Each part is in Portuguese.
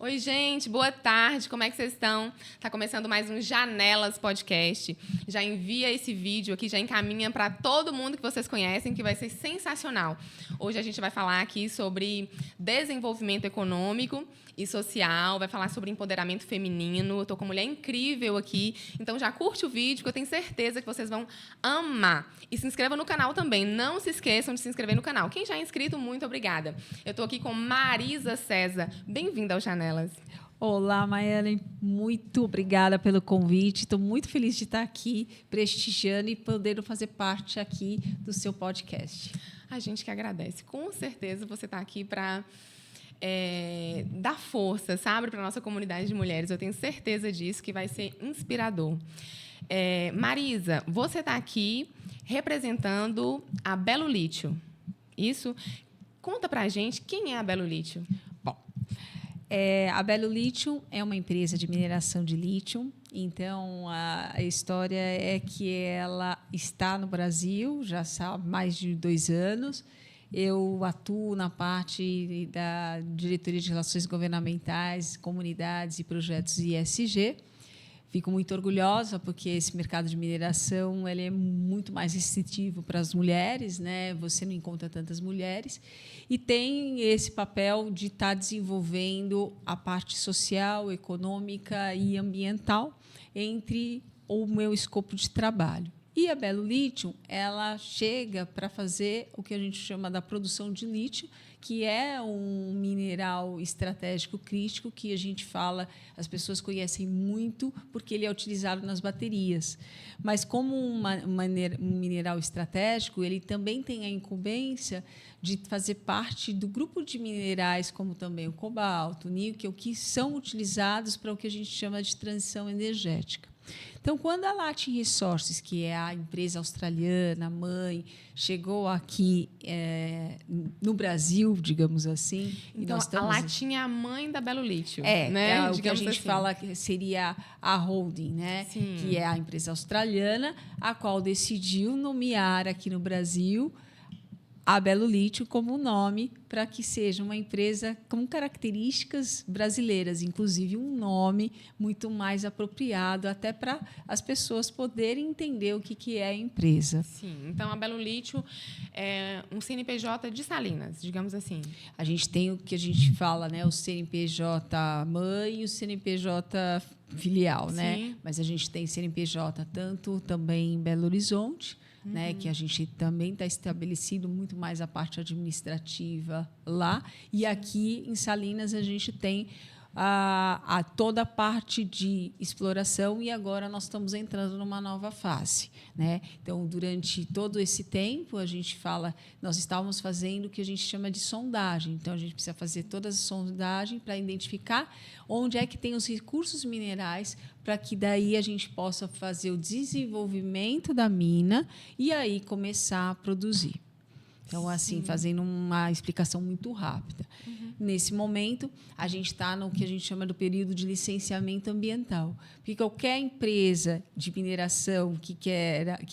Oi, gente, boa tarde, como é que vocês estão? Tá começando mais um Janelas Podcast. Já envia esse vídeo aqui, já encaminha para todo mundo que vocês conhecem, que vai ser sensacional. Hoje a gente vai falar aqui sobre desenvolvimento econômico e social, vai falar sobre empoderamento feminino. Eu tô com uma mulher incrível aqui, então já curte o vídeo, que eu tenho certeza que vocês vão amar. E se inscreva no canal também, não se esqueçam de se inscrever no canal. Quem já é inscrito, muito obrigada. Eu tô aqui com Marisa César. Bem-vinda ao Janelas. Olá, Maiane, muito obrigada pelo convite. Estou muito feliz de estar aqui prestigiando e podendo fazer parte aqui do seu podcast. A gente que agradece. Com certeza você está aqui para dar força, sabe, para a nossa comunidade de mulheres. Eu tenho certeza disso, que vai ser inspirador. Marisa, você está aqui representando a Belo Lítio. Isso? Conta para a gente quem é a Belo Lítio. A Belo Lítio é uma empresa de mineração de lítio. Então, a história é que ela está no Brasil já há mais de 2 anos. Eu atuo na parte da diretoria de relações governamentais, comunidades e projetos ISG. Fico muito orgulhosa porque esse mercado de mineração ele é muito mais restritivo para as mulheres, né? Você não encontra tantas mulheres e tem esse papel de estar desenvolvendo a parte social, econômica e ambiental entre o meu escopo de trabalho. E a Belo Lítio, ela chega para fazer o que a gente chama da produção de lítio, que é um mineral estratégico crítico que a gente fala, as pessoas conhecem muito porque ele é utilizado nas baterias. Mas como um mineral estratégico, ele também tem a incumbência de fazer parte do grupo de minerais, como também o cobalto, o níquel, que são utilizados para o que a gente chama de transição energética. Então, quando a Latin Resources, que é a empresa australiana, mãe, chegou aqui no Brasil, digamos assim... Então, e nós estamos... a Latin é a mãe da Belo Lítio. Né? O que a gente fala que seria a holding, né? Que é a empresa australiana, a qual decidiu nomear aqui no Brasil a Belo Lítio como nome para que seja uma empresa com características brasileiras, inclusive um nome muito mais apropriado até para as pessoas poderem entender o que é a empresa. Sim, então a Belo Lítio é um CNPJ de Salinas, digamos assim. A gente tem o que a gente fala, né, o CNPJ mãe e o CNPJ filial, né? Mas a gente tem CNPJ tanto também em Belo Horizonte, né, que a gente também está estabelecido muito mais a parte administrativa lá. E aqui, em Salinas, a gente tem toda a parte de exploração e agora nós estamos entrando numa nova fase, né? Então, durante todo esse tempo, a gente fala, nós estávamos fazendo o que a gente chama de sondagem. Então, a gente precisa fazer toda a sondagem para identificar onde é que tem os recursos minerais para que daí a gente possa fazer o desenvolvimento da mina e aí começar a produzir. Então, assim, fazendo uma explicação muito rápida. Nesse momento, a gente está no que a gente chama do período de licenciamento ambiental. Porque qualquer empresa de mineração que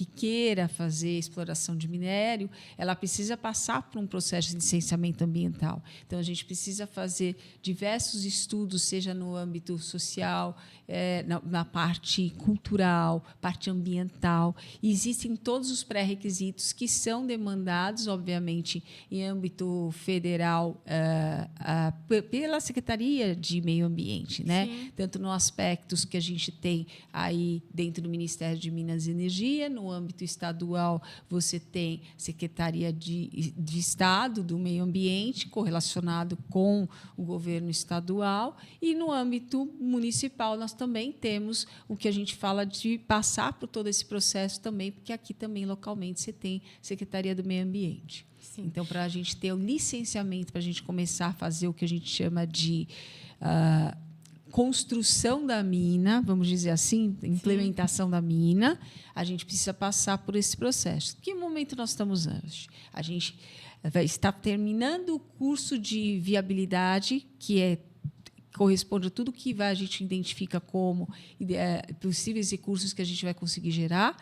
queira fazer exploração de minério, ela precisa passar por um processo de licenciamento ambiental. Então, a gente precisa fazer diversos estudos, seja no âmbito social, na parte cultural, parte ambiental. E existem todos os pré-requisitos que são demandados, obviamente, em âmbito federal, pela Secretaria de Meio Ambiente, né? Tanto nos aspectos que a gente tem aí dentro do Ministério de Minas e Energia, no âmbito estadual você tem Secretaria de Estado do Meio Ambiente, correlacionado com o governo estadual, e no âmbito municipal nós também temos o que a gente fala de passar por todo esse processo também, porque aqui também localmente você tem Secretaria do Meio Ambiente. Sim. Então, para a gente ter o licenciamento, para a gente começar a fazer o que a gente chama de construção da mina, vamos dizer assim, implementação da mina, a gente precisa passar por esse processo. Que momento nós estamos hoje? A gente está terminando o curso de viabilidade, que corresponde a tudo que a gente identifica como possíveis recursos que a gente vai conseguir gerar.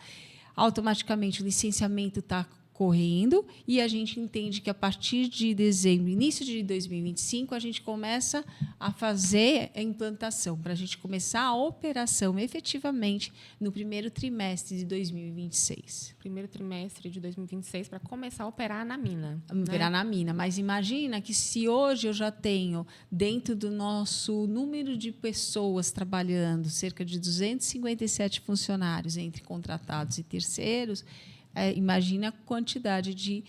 Automaticamente, o licenciamento está correndo, e a gente entende que a partir de dezembro, início de 2025, a gente começa a fazer a implantação, para a gente começar a operação efetivamente no primeiro trimestre de 2026. Primeiro trimestre de 2026 para começar a operar na mina. Operar na mina. Mas imagina que se hoje eu já tenho, dentro do nosso número de pessoas trabalhando, cerca de 257 funcionários entre contratados e terceiros, imagina a quantidade de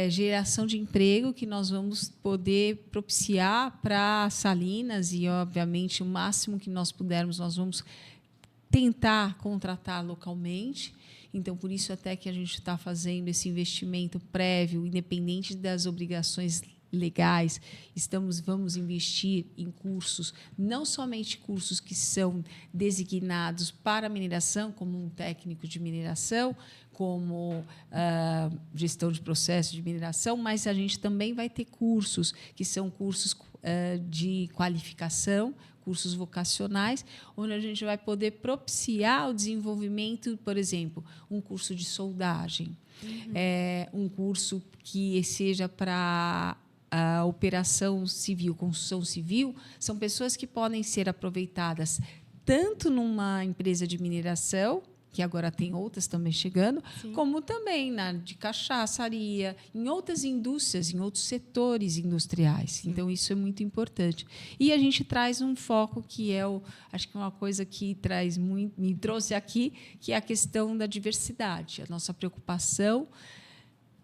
geração de emprego que nós vamos poder propiciar para Salinas e, obviamente, o máximo que nós pudermos, nós vamos tentar contratar localmente. Então, por isso até que a gente está fazendo esse investimento prévio, independente das obrigações legais, vamos investir em cursos, não somente cursos que são designados para mineração, como um técnico de mineração, como gestão de processos de mineração, mas a gente também vai ter cursos que são cursos de qualificação, cursos vocacionais, onde a gente vai poder propiciar o desenvolvimento, por exemplo, um curso de soldagem, um curso que seja para a operação civil, construção civil, são pessoas que podem ser aproveitadas tanto numa empresa de mineração, que agora tem outras também chegando, sim, como também na de cachaçaria, em outras indústrias, em outros setores industriais. Sim. Então, isso é muito importante. E a gente traz um foco que acho que é uma coisa que me trouxe aqui, que é a questão da diversidade, a nossa preocupação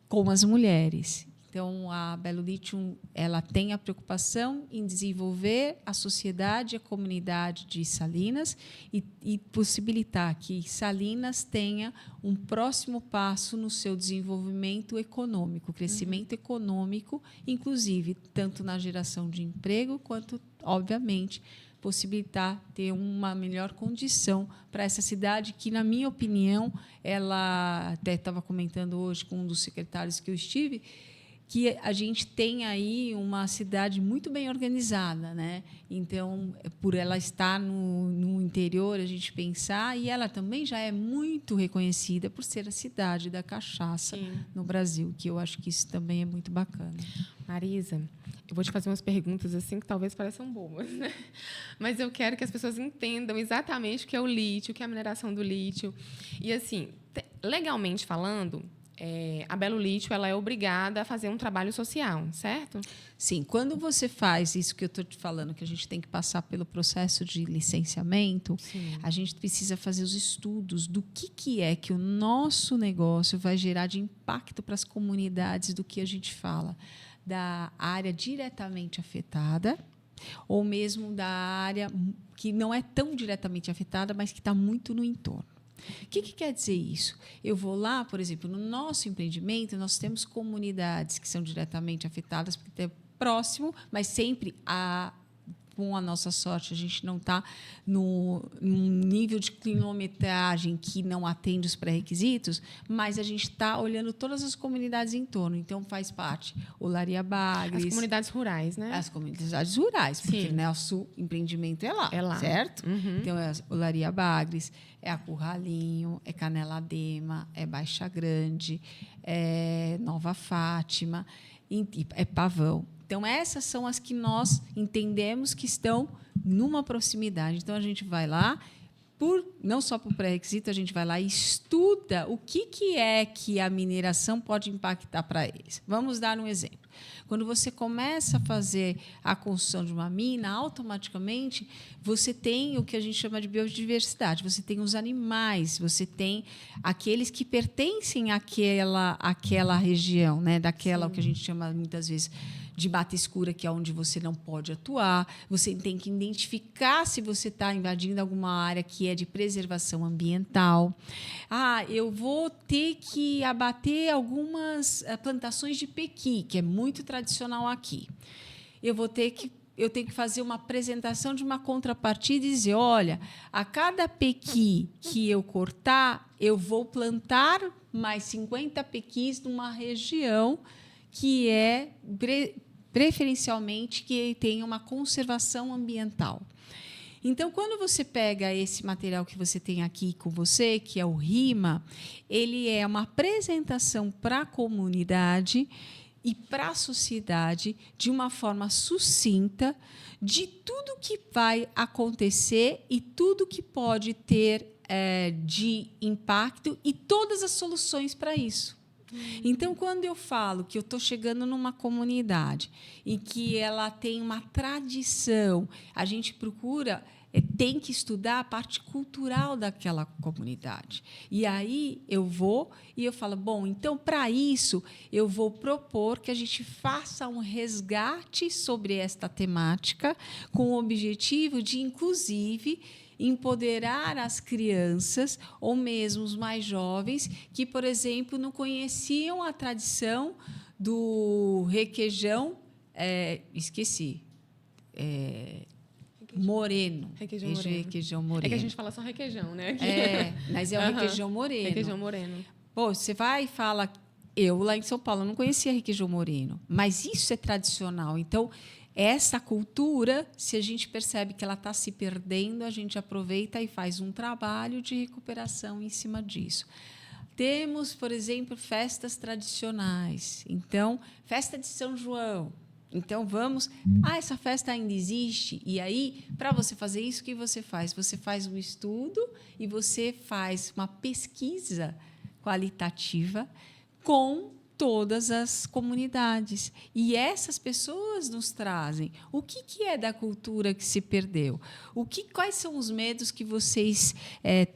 com as mulheres. Então, a Belo Lithium, ela tem a preocupação em desenvolver a sociedade, a comunidade de Salinas e possibilitar que Salinas tenha um próximo passo no seu desenvolvimento econômico, crescimento econômico, inclusive tanto na geração de emprego quanto, obviamente, possibilitar ter uma melhor condição para essa cidade que, na minha opinião, ela até estava comentando hoje com um dos secretários que eu estive, que a gente tem aí uma cidade muito bem organizada, né? Então, por ela estar no interior, a gente pensar, e ela também já é muito reconhecida por ser a cidade da cachaça, sim, no Brasil, que eu acho que isso também é muito bacana. Marisa, eu vou te fazer umas perguntas assim que talvez pareçam bobas, né? Mas eu quero que as pessoas entendam exatamente o que é o lítio, o que é a mineração do lítio. E, assim, legalmente falando, a Belo Lithium ela é obrigada a fazer um trabalho social, certo? Sim. Quando você faz isso que eu estou te falando, que a gente tem que passar pelo processo de licenciamento, sim, a gente precisa fazer os estudos do que é que o nosso negócio vai gerar de impacto para as comunidades do que a gente fala, da área diretamente afetada ou mesmo da área que não é tão diretamente afetada, mas que está muito no entorno. O que quer dizer isso? Eu vou lá, por exemplo, no nosso empreendimento, nós temos comunidades que são diretamente afetadas, porque é próximo, mas sempre com a nossa sorte, a gente não está num nível de quilometragem que não atende os pré-requisitos, mas a gente está olhando todas as comunidades em torno. Então, faz parte Olaria Bagres. As comunidades rurais, né? As comunidades rurais, porque nosso empreendimento é lá, certo? Uhum. Então, é Olaria Bagres, é a Curralinho, é Canela Dema, é Baixa Grande, é Nova Fátima, é Pavão. Então, essas são as que nós entendemos que estão numa proximidade. Então, a gente vai lá, não só por pré-requisito, a gente vai lá e estuda o que é que a mineração pode impactar para eles. Vamos dar um exemplo. Quando você começa a fazer a construção de uma mina, automaticamente você tem o que a gente chama de biodiversidade. Você tem os animais, você tem aqueles que pertencem àquela região, né? Daquela, sim, o que a gente chama muitas vezes de mata escura, que é onde você não pode atuar. Você tem que identificar se você está invadindo alguma área que é de preservação ambiental. Eu vou ter que abater algumas plantações de pequi, que é muito tradicional aqui. Eu tenho que fazer uma apresentação de uma contrapartida e dizer, olha, a cada pequi que eu cortar, eu vou plantar mais 50 pequis numa região que é preferencialmente que tenha uma conservação ambiental. Então, quando você pega esse material que você tem aqui com você, que é o RIMA, ele é uma apresentação para a comunidade e para a sociedade de uma forma sucinta de tudo que vai acontecer e tudo que pode ter de impacto e todas as soluções para isso. Então, quando eu falo que eu estou chegando numa comunidade e que ela tem uma tradição, a gente procura, tem que estudar a parte cultural daquela comunidade. E aí eu vou e eu falo, bom, então, para isso, eu vou propor que a gente faça um resgate sobre esta temática com o objetivo de, inclusive, empoderar as crianças ou mesmo os mais jovens que, por exemplo, não conheciam a tradição do requeijão, esqueci, moreno. Requeijão moreno. É que a gente fala só requeijão, né? Mas é o requeijão moreno. Requeijão moreno. Pô, você vai e fala... Eu, lá em São Paulo, não conhecia requeijão moreno, mas isso é tradicional. Então, essa cultura, se a gente percebe que ela está se perdendo, a gente aproveita e faz um trabalho de recuperação em cima disso. Temos, por exemplo, festas tradicionais. Então, festa de São João. Então, vamos... essa festa ainda existe. E aí, para você fazer isso, o que você faz? Você faz um estudo e você faz uma pesquisa qualitativa com todas as comunidades. E essas pessoas nos trazem o que é da cultura que se perdeu, quais são os medos que vocês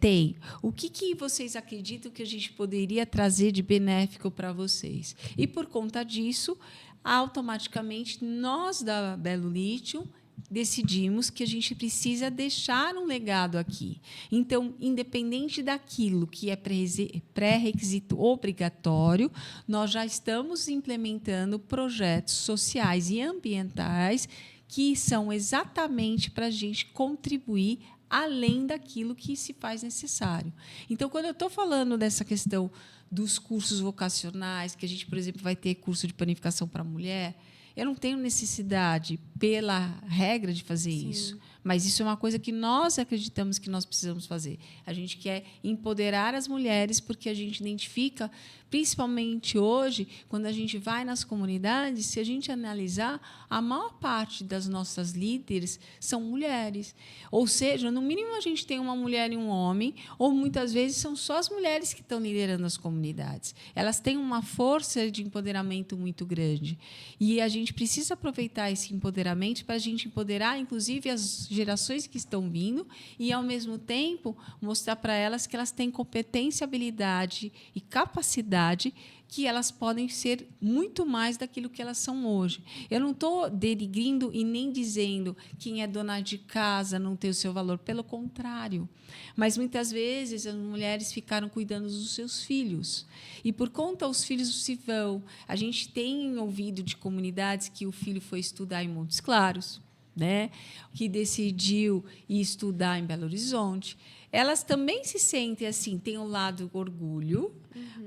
têm, o que vocês acreditam que a gente poderia trazer de benéfico para vocês. E, por conta disso, automaticamente, nós da Belo Lítio decidimos que a gente precisa deixar um legado aqui. Então, independente daquilo que é pré-requisito obrigatório, nós já estamos implementando projetos sociais e ambientais que são exatamente para a gente contribuir além daquilo que se faz necessário. Então, quando eu estou falando dessa questão dos cursos vocacionais, que a gente, por exemplo, vai ter curso de panificação para mulher, eu não tenho necessidade, pela regra, de fazer isso. Mas isso é uma coisa que nós acreditamos que nós precisamos fazer. A gente quer empoderar as mulheres, porque a gente identifica, principalmente hoje, quando a gente vai nas comunidades, se a gente analisar, a maior parte das nossas líderes são mulheres. Ou seja, no mínimo, a gente tem uma mulher e um homem, ou muitas vezes são só as mulheres que estão liderando as comunidades. Elas têm uma força de empoderamento muito grande. E a gente precisa aproveitar esse empoderamento para a gente empoderar, inclusive, as gerações que estão vindo e, ao mesmo tempo, mostrar para elas que elas têm competência, habilidade e capacidade que elas podem ser muito mais daquilo que elas são hoje. Eu não estou denigrindo e nem dizendo que quem é dona de casa não tem o seu valor. Pelo contrário. Mas, muitas vezes, as mulheres ficaram cuidando dos seus filhos. E, por conta, os filhos se vão. A gente tem ouvido de comunidades que o filho foi estudar em Montes Claros, né? Que decidiu ir estudar em Belo Horizonte. Elas também se sentem assim, tem um lado orgulho,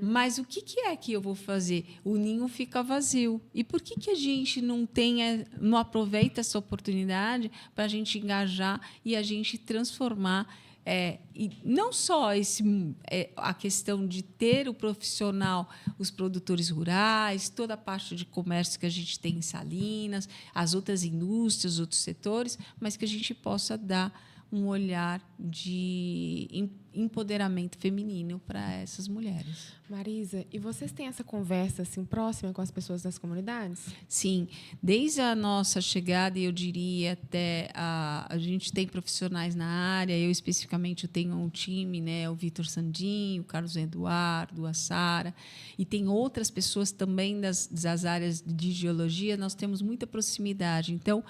mas o que é que eu vou fazer? O ninho fica vazio. E por que a gente não aproveita essa oportunidade para a gente engajar e a gente transformar? E não só a questão de ter o profissional, os produtores rurais, toda a parte de comércio que a gente tem em Salinas, as outras indústrias, os outros setores, mas que a gente possa dar um olhar de empoderamento feminino para essas mulheres. Marisa, e vocês têm essa conversa assim próxima com as pessoas das comunidades? Sim, desde a nossa chegada, eu diria até a gente tem profissionais na área. Eu especificamente eu tenho um time, né, o Vitor Sandinho, o Carlos Eduardo, a Sara, e tem outras pessoas também das áreas de geologia. Nós temos muita proximidade. Então,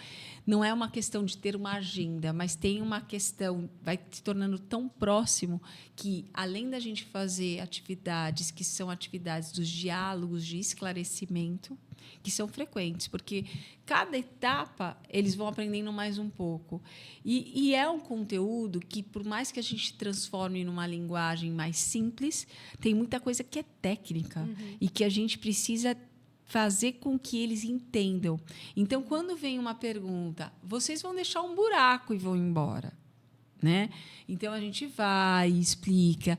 não é uma questão de ter uma agenda, mas tem uma questão, vai se tornando tão próximo que, além da gente fazer atividades que são atividades dos diálogos de esclarecimento, que são frequentes, porque cada etapa eles vão aprendendo mais um pouco. E é um conteúdo que, por mais que a gente transforme numa linguagem mais simples, tem muita coisa que é técnica e que a gente precisa fazer com que eles entendam. Então, quando vem uma pergunta, vocês vão deixar um buraco e vão embora, né? Então, a gente vai e explica.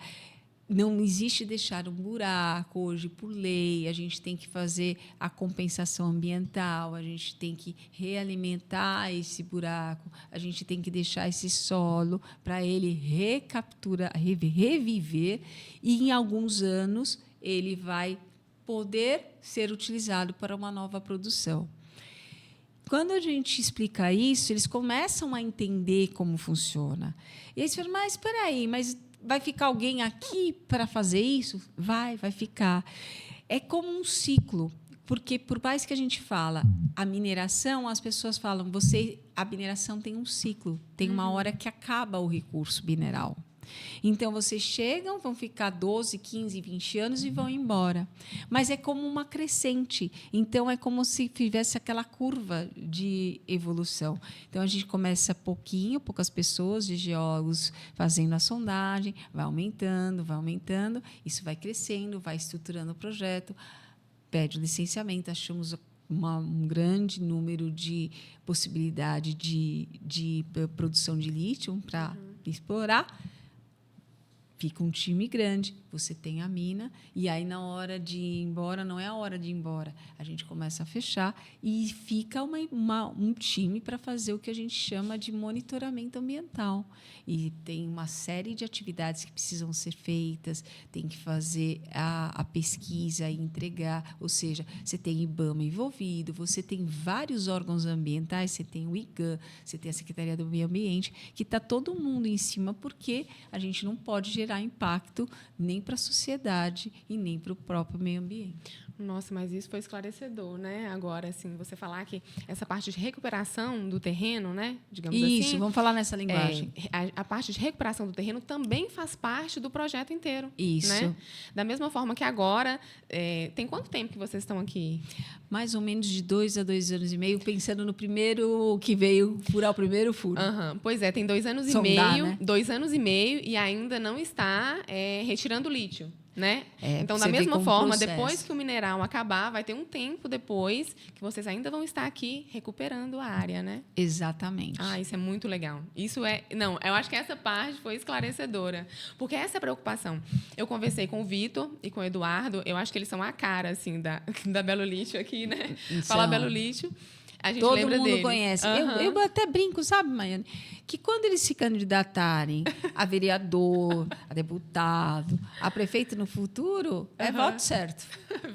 Não existe deixar um buraco hoje por lei, a gente tem que fazer a compensação ambiental, a gente tem que realimentar esse buraco, a gente tem que deixar esse solo para ele reviver e, em alguns anos, ele vai poder ser utilizado para uma nova produção. Quando a gente explica isso, eles começam a entender como funciona. E eles falam, mas espera aí, mas vai ficar alguém aqui para fazer isso? Vai ficar. É como um ciclo, porque por mais que a gente fala a mineração, as pessoas falam, a mineração tem um ciclo, tem uma hora que acaba o recurso mineral. Então, vocês chegam, vão ficar 12, 15, 20 anos e vão embora. Mas é como uma crescente. Então, é como se tivesse aquela curva de evolução. Então, a gente começa poucas pessoas de geólogos fazendo a sondagem, vai aumentando, isso vai crescendo, vai estruturando o projeto, pede o licenciamento, achamos um grande número de possibilidade de produção de lítio para explorar. Fica um time grande, você tem a mina, e aí, na hora de ir embora, não é a hora de ir embora. A gente começa a fechar e fica um time para fazer o que a gente chama de monitoramento ambiental. E tem uma série de atividades que precisam ser feitas, tem que fazer a pesquisa e entregar, ou seja, você tem IBAMA envolvido, você tem vários órgãos ambientais, você tem o IGAM, você tem a Secretaria do Meio Ambiente, que está todo mundo em cima, porque a gente não pode gerar impacto nem para a sociedade e nem para o próprio meio ambiente. Nossa, mas isso foi esclarecedor, né? Agora, assim, você falar que essa parte de recuperação do terreno, né? Digamos assim. Isso, vamos falar nessa linguagem. A parte de recuperação do terreno também faz parte do projeto inteiro. Isso. Né? Da mesma forma que agora, tem quanto tempo que vocês estão aqui? Mais ou menos de 2 a 2 anos e meio, pensando no primeiro que veio furar o primeiro furo. Pois é, tem 2 anos e meio, né? 2 anos e meio e ainda não está retirando lítio. Né? Então, da mesma forma, depois que o mineral acabar, vai ter um tempo depois que vocês ainda vão estar aqui recuperando a área, né? Exatamente. Isso é muito legal. Eu acho que essa parte foi esclarecedora, porque essa é a preocupação. Eu conversei com o Vitor e com o Eduardo, eu acho que eles são a cara assim da Belo Lítio aqui, né? Fala Belo Lítio. A gente todo lembra mundo deles. Conhece. Eu até brinco, sabe, Maiane? Que quando eles se candidatarem a vereador, a deputado, a prefeito no futuro, é voto certo.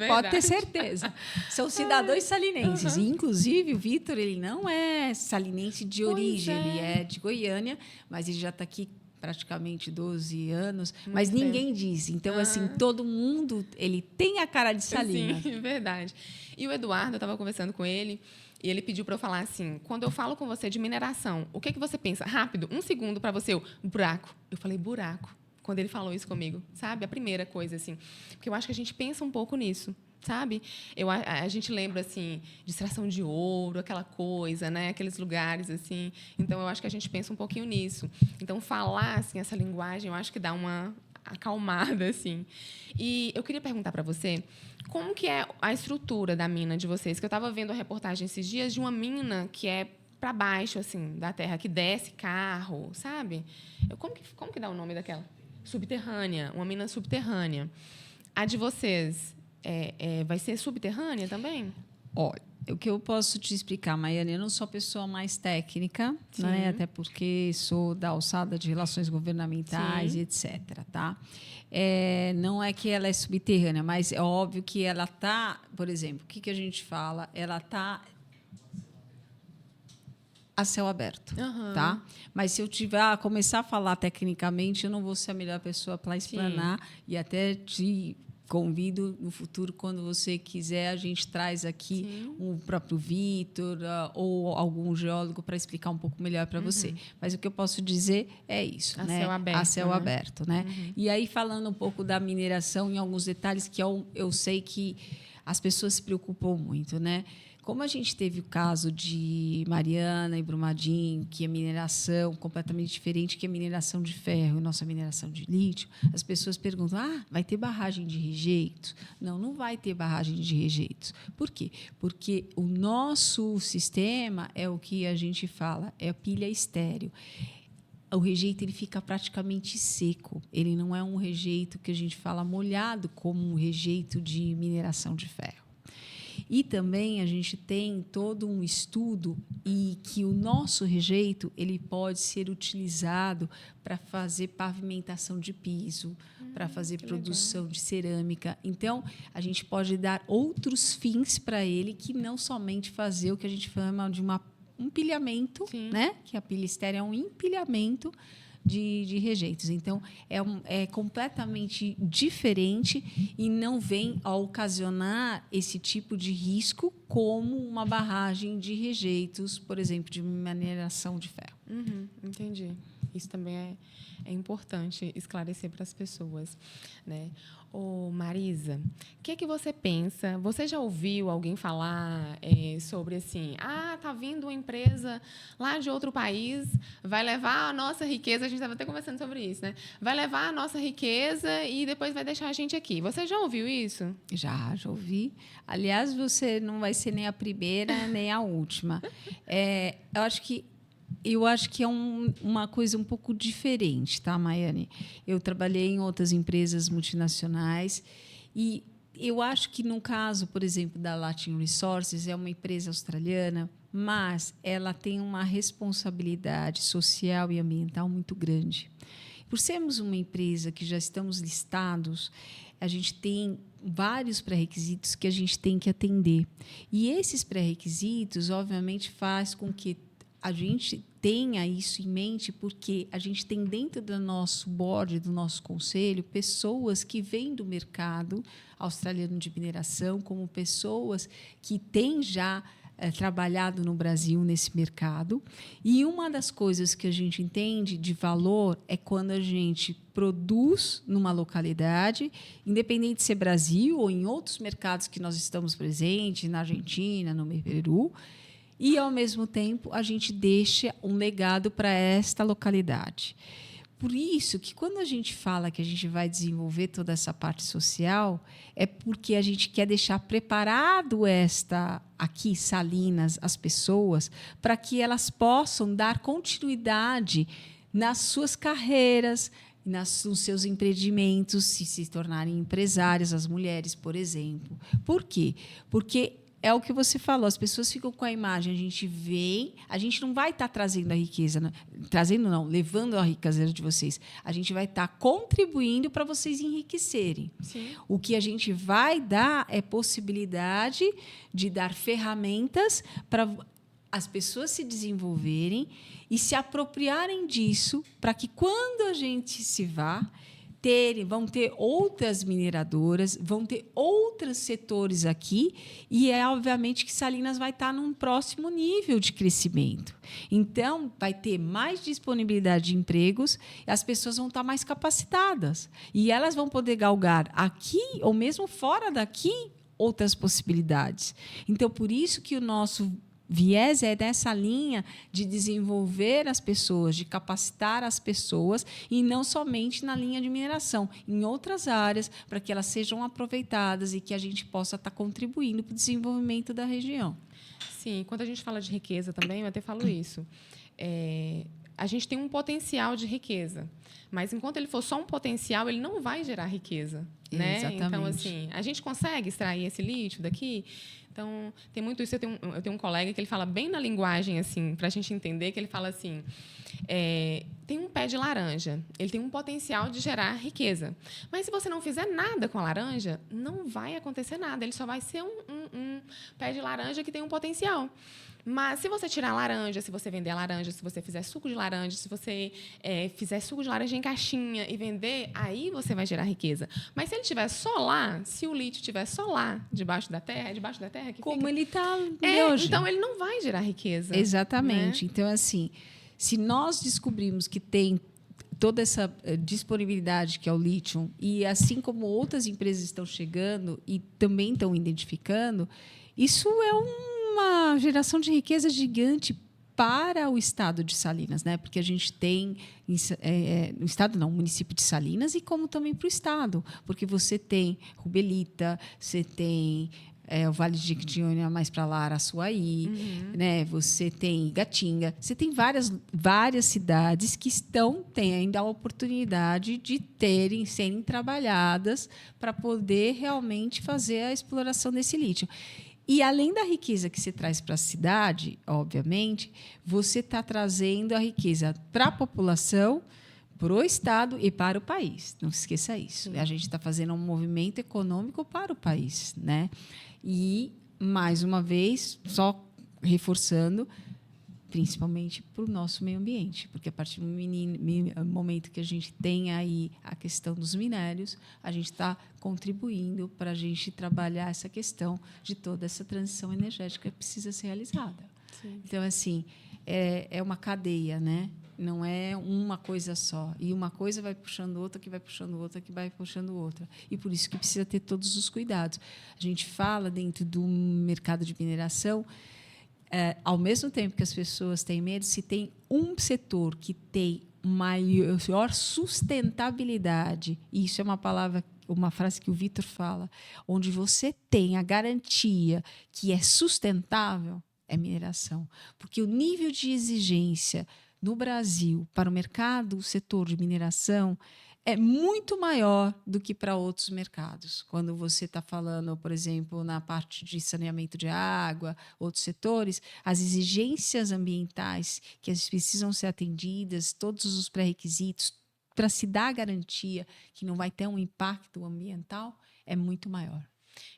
Pode ter certeza. São cidadãos salinenses. E, inclusive, o Vitor, ele não é salinense de origem, ele é de Goiânia, mas ele já está aqui praticamente 12 anos, mas ninguém diz. Então, assim, todo mundo ele tem a cara de Salinas. Sim, verdade. E o Eduardo, eu estava conversando com ele, e ele pediu para eu falar assim, quando eu falo com você de mineração, o que você pensa? Rápido, 1 segundo para você, buraco. Eu falei, buraco, quando ele falou isso comigo, sabe? A primeira coisa, assim. Porque eu acho que a gente pensa um pouco nisso, sabe? A gente lembra, assim, de extração de ouro, aquela coisa, né? Aqueles lugares, assim. Então, eu acho que a gente pensa um pouquinho nisso. Então, falar, assim, essa linguagem, eu acho que dá uma acalmada, assim. E eu queria perguntar para você como que é a estrutura da mina de vocês, que eu estava vendo a reportagem esses dias de uma mina que é para baixo, assim, da terra, que desce carro, sabe? Como que dá o nome daquela? Subterrânea, uma mina subterrânea. A de vocês vai ser subterrânea também? Olha, o que eu posso te explicar, Maiane, eu não sou a pessoa mais técnica, né? Até porque sou da alçada de relações governamentais, etc. Tá? Não é que ela é subterrânea, mas é óbvio que ela está, por exemplo, o que a gente fala? Ela está a céu aberto, tá? Mas se eu começar a falar tecnicamente, eu não vou ser a melhor pessoa para explanar e até te convido no futuro, quando você quiser, a gente traz aqui o próprio Vitor ou algum geólogo para explicar um pouco melhor para você. Mas o que eu posso dizer é isso, a né? Céu aberto, a céu aberto, né? E aí, falando um pouco da mineração, em alguns detalhes que eu sei que as pessoas se preocupam muito, né? Como a gente teve o caso de Mariana e Brumadinho, que é mineração completamente diferente que a mineração de ferro e nossa mineração de lítio, as pessoas perguntam: vai ter barragem de rejeitos? Não, não vai ter barragem de rejeitos. Por quê? Porque o nosso sistema é o que a gente fala, é a pilha estéril. O rejeito ele fica praticamente seco. Ele não é um rejeito que a gente fala molhado, como um rejeito de mineração de ferro. E também a gente tem todo um estudo e que o nosso rejeito ele pode ser utilizado para fazer pavimentação de piso, para fazer produção de cerâmica. Então, a gente pode dar outros fins para ele que não somente fazer o que a gente chama de um empilhamento, né? Que a pilha estéril é um empilhamento de rejeitos. Então, é completamente diferente e não vem a ocasionar esse tipo de risco como uma barragem de rejeitos, por exemplo, de mineração de ferro. Entendi. Isso também é importante esclarecer para as pessoas, né? Ô, Marisa, o que você pensa? Você já ouviu alguém falar sobre assim, tá vindo uma empresa lá de outro país, vai levar a nossa riqueza, a gente estava até conversando sobre isso, né? Vai levar a nossa riqueza e depois vai deixar a gente aqui. Você já ouviu isso? Já ouvi. Aliás, você não vai ser nem a primeira, nem a última. Eu acho que é uma coisa um pouco diferente, tá, Maiane? Eu trabalhei em outras empresas multinacionais e eu acho que, no caso, por exemplo, da Latin Resources, é uma empresa australiana, mas ela tem uma responsabilidade social e ambiental muito grande. Por sermos uma empresa que já estamos listados, a gente tem vários pré-requisitos que a gente tem que atender. E esses pré-requisitos, obviamente, faz com que a gente tenha isso em mente, porque a gente tem dentro do nosso board, do nosso conselho, pessoas que vêm do mercado australiano de mineração, como pessoas que têm já trabalhado no Brasil nesse mercado. E uma das coisas que a gente entende de valor é quando a gente produz numa localidade, independente de ser Brasil ou em outros mercados que nós estamos presentes, na Argentina, no Peru, e, ao mesmo tempo, a gente deixa um legado para esta localidade. Por isso que, quando a gente fala que a gente vai desenvolver toda essa parte social, é porque a gente quer deixar preparado aqui, Salinas, as pessoas, para que elas possam dar continuidade nas suas carreiras, nos seus empreendimentos, se tornarem empresárias, as mulheres, por exemplo. Por quê? Porque é o que você falou, as pessoas ficam com a imagem, a gente vem, a gente não vai estar trazendo a riqueza, levando a riqueza de vocês. A gente vai estar contribuindo para vocês enriquecerem. Sim. O que a gente vai dar é possibilidade de dar ferramentas para as pessoas se desenvolverem e se apropriarem disso, para que, quando a gente se vá, vão ter outras mineradoras, vão ter outros setores aqui, e obviamente que Salinas vai estar num próximo nível de crescimento. Então, vai ter mais disponibilidade de empregos, e as pessoas vão estar mais capacitadas. E elas vão poder galgar aqui, ou mesmo fora daqui, outras possibilidades. Então, por isso que o nosso viés é dessa linha de desenvolver as pessoas, de capacitar as pessoas, e não somente na linha de mineração, em outras áreas, para que elas sejam aproveitadas e que a gente possa estar contribuindo para o desenvolvimento da região. Sim, quando a gente fala de riqueza também, eu até falo isso. A gente tem um potencial de riqueza, mas enquanto ele for só um potencial, ele não vai gerar riqueza, né? Exatamente. Então, assim, a gente consegue extrair esse lítio daqui? Então, tem muito isso. Eu tenho um colega que ele fala bem na linguagem, assim, para a gente entender, que ele fala assim, tem um pé de laranja, ele tem um potencial de gerar riqueza. Mas, se você não fizer nada com a laranja, não vai acontecer nada. Ele só vai ser um pé de laranja que tem um potencial. Mas, se você tirar a laranja, se você vender a laranja, se você fizer suco de laranja, se você fizer suco de laranja em caixinha e vender, aí você vai gerar riqueza. Mas, se ele estiver só lá, se o lítio estiver só lá, debaixo da terra, é debaixo da terra que como fica. Ele está hoje. Então, ele não vai gerar riqueza. Exatamente. Né? Então, assim, se nós descobrirmos que tem toda essa disponibilidade que é o lítio, e assim como outras empresas estão chegando e também estão identificando, isso é uma geração de riqueza gigante para o estado de Salinas, né? Porque a gente tem no estado não, município de Salinas, e como também para o estado, porque você tem Rubelita, você tem o Vale de Jequitinhonha mais para lá, Araçuaí, né? Você tem Gatinga, você tem várias cidades que têm ainda a oportunidade de serem trabalhadas para poder realmente fazer a exploração desse lítio. E, além da riqueza que você traz para a cidade, obviamente, você está trazendo a riqueza para a população, para o estado e para o país. Não se esqueça isso. Sim. A gente está fazendo um movimento econômico para o país, né? E, mais uma vez, só reforçando, principalmente para o nosso meio ambiente, porque a partir do momento que a gente tem aí a questão dos minérios, a gente está contribuindo para a gente trabalhar essa questão de toda essa transição energética que precisa ser realizada. Sim. Então, assim, é uma cadeia, né? Não é uma coisa só. E uma coisa vai puxando outra, que vai puxando outra, que vai puxando outra. E por isso que precisa ter todos os cuidados. A gente fala dentro do mercado de mineração, ao mesmo tempo que as pessoas têm medo, se tem um setor que tem maior sustentabilidade, e isso é uma frase que o Vitor fala, onde você tem a garantia que é sustentável, é mineração. Porque o nível de exigência no Brasil para o mercado, o setor de mineração, é muito maior do que para outros mercados. Quando você está falando, por exemplo, na parte de saneamento de água, outros setores, as exigências ambientais que precisam ser atendidas, todos os pré-requisitos, para se dar a garantia que não vai ter um impacto ambiental, é muito maior.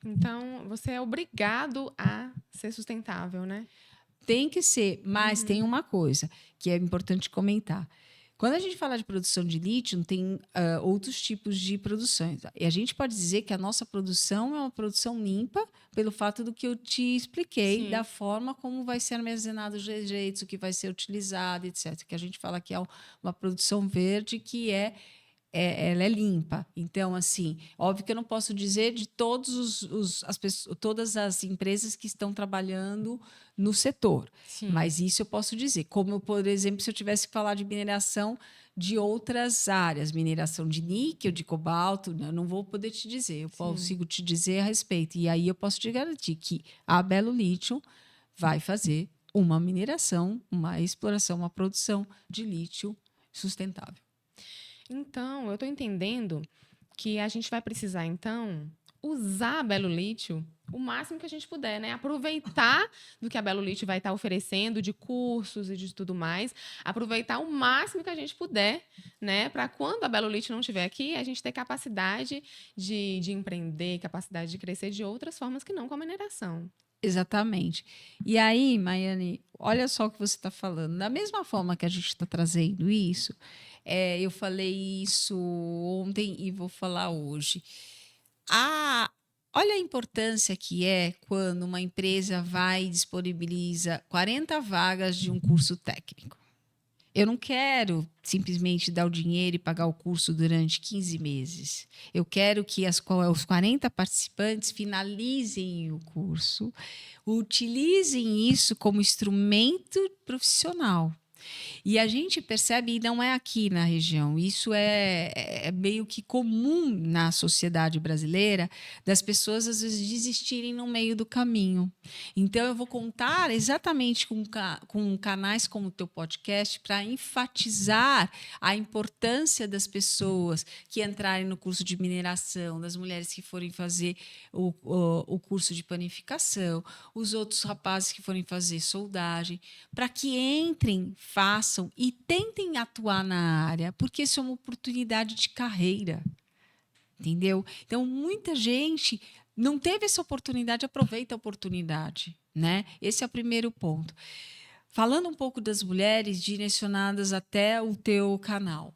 Então, você é obrigado a ser sustentável, né? Tem que ser, mas tem uma coisa que é importante comentar. Quando a gente fala de produção de lítio, tem outros tipos de produções. E a gente pode dizer que a nossa produção é uma produção limpa pelo fato do que eu te expliquei, Sim. da forma como vai ser armazenado os rejeitos, o que vai ser utilizado, etc. Que a gente fala que é uma produção verde que ela é limpa. Então, assim, óbvio que eu não posso dizer de todas as empresas que estão trabalhando no setor. Sim. Mas isso eu posso dizer. Como, por exemplo, se eu tivesse que falar de mineração de outras áreas, mineração de níquel, de cobalto, eu não vou poder te dizer. Eu consigo te dizer a respeito. E aí eu posso te garantir que a Belo Lítio vai fazer uma mineração, uma exploração, uma produção de lítio sustentável. Então, eu estou entendendo que a gente vai precisar, então, usar a Belo Lítio o máximo que a gente puder, né? Aproveitar do que a Belo Lítio vai estar oferecendo de cursos e de tudo mais. Aproveitar o máximo que a gente puder, né? Para quando a Belo Lítio não estiver aqui, a gente ter capacidade de empreender, capacidade de crescer de outras formas que não com a mineração. Exatamente. E aí, Maiane, olha só o que você está falando. Da mesma forma que a gente está trazendo isso, eu falei isso ontem e vou falar hoje. Olha a importância que é quando uma empresa vai e disponibiliza 40 vagas de um curso técnico. Eu não quero simplesmente dar o dinheiro e pagar o curso durante 15 meses. Eu quero que os 40 participantes finalizem o curso, utilizem isso como instrumento profissional. E a gente percebe, e não é aqui na região, isso é meio que comum na sociedade brasileira, das pessoas às vezes desistirem no meio do caminho. Então, eu vou contar exatamente com canais como o teu podcast para enfatizar a importância das pessoas que entrarem no curso de mineração, das mulheres que forem fazer o curso de panificação, os outros rapazes que forem fazer soldagem, para que entrem, façam e tentem atuar na área, porque isso é uma oportunidade de carreira, entendeu? Então, muita gente não teve essa oportunidade, aproveita a oportunidade, né? Esse é o primeiro ponto. Falando um pouco das mulheres direcionadas até o teu canal.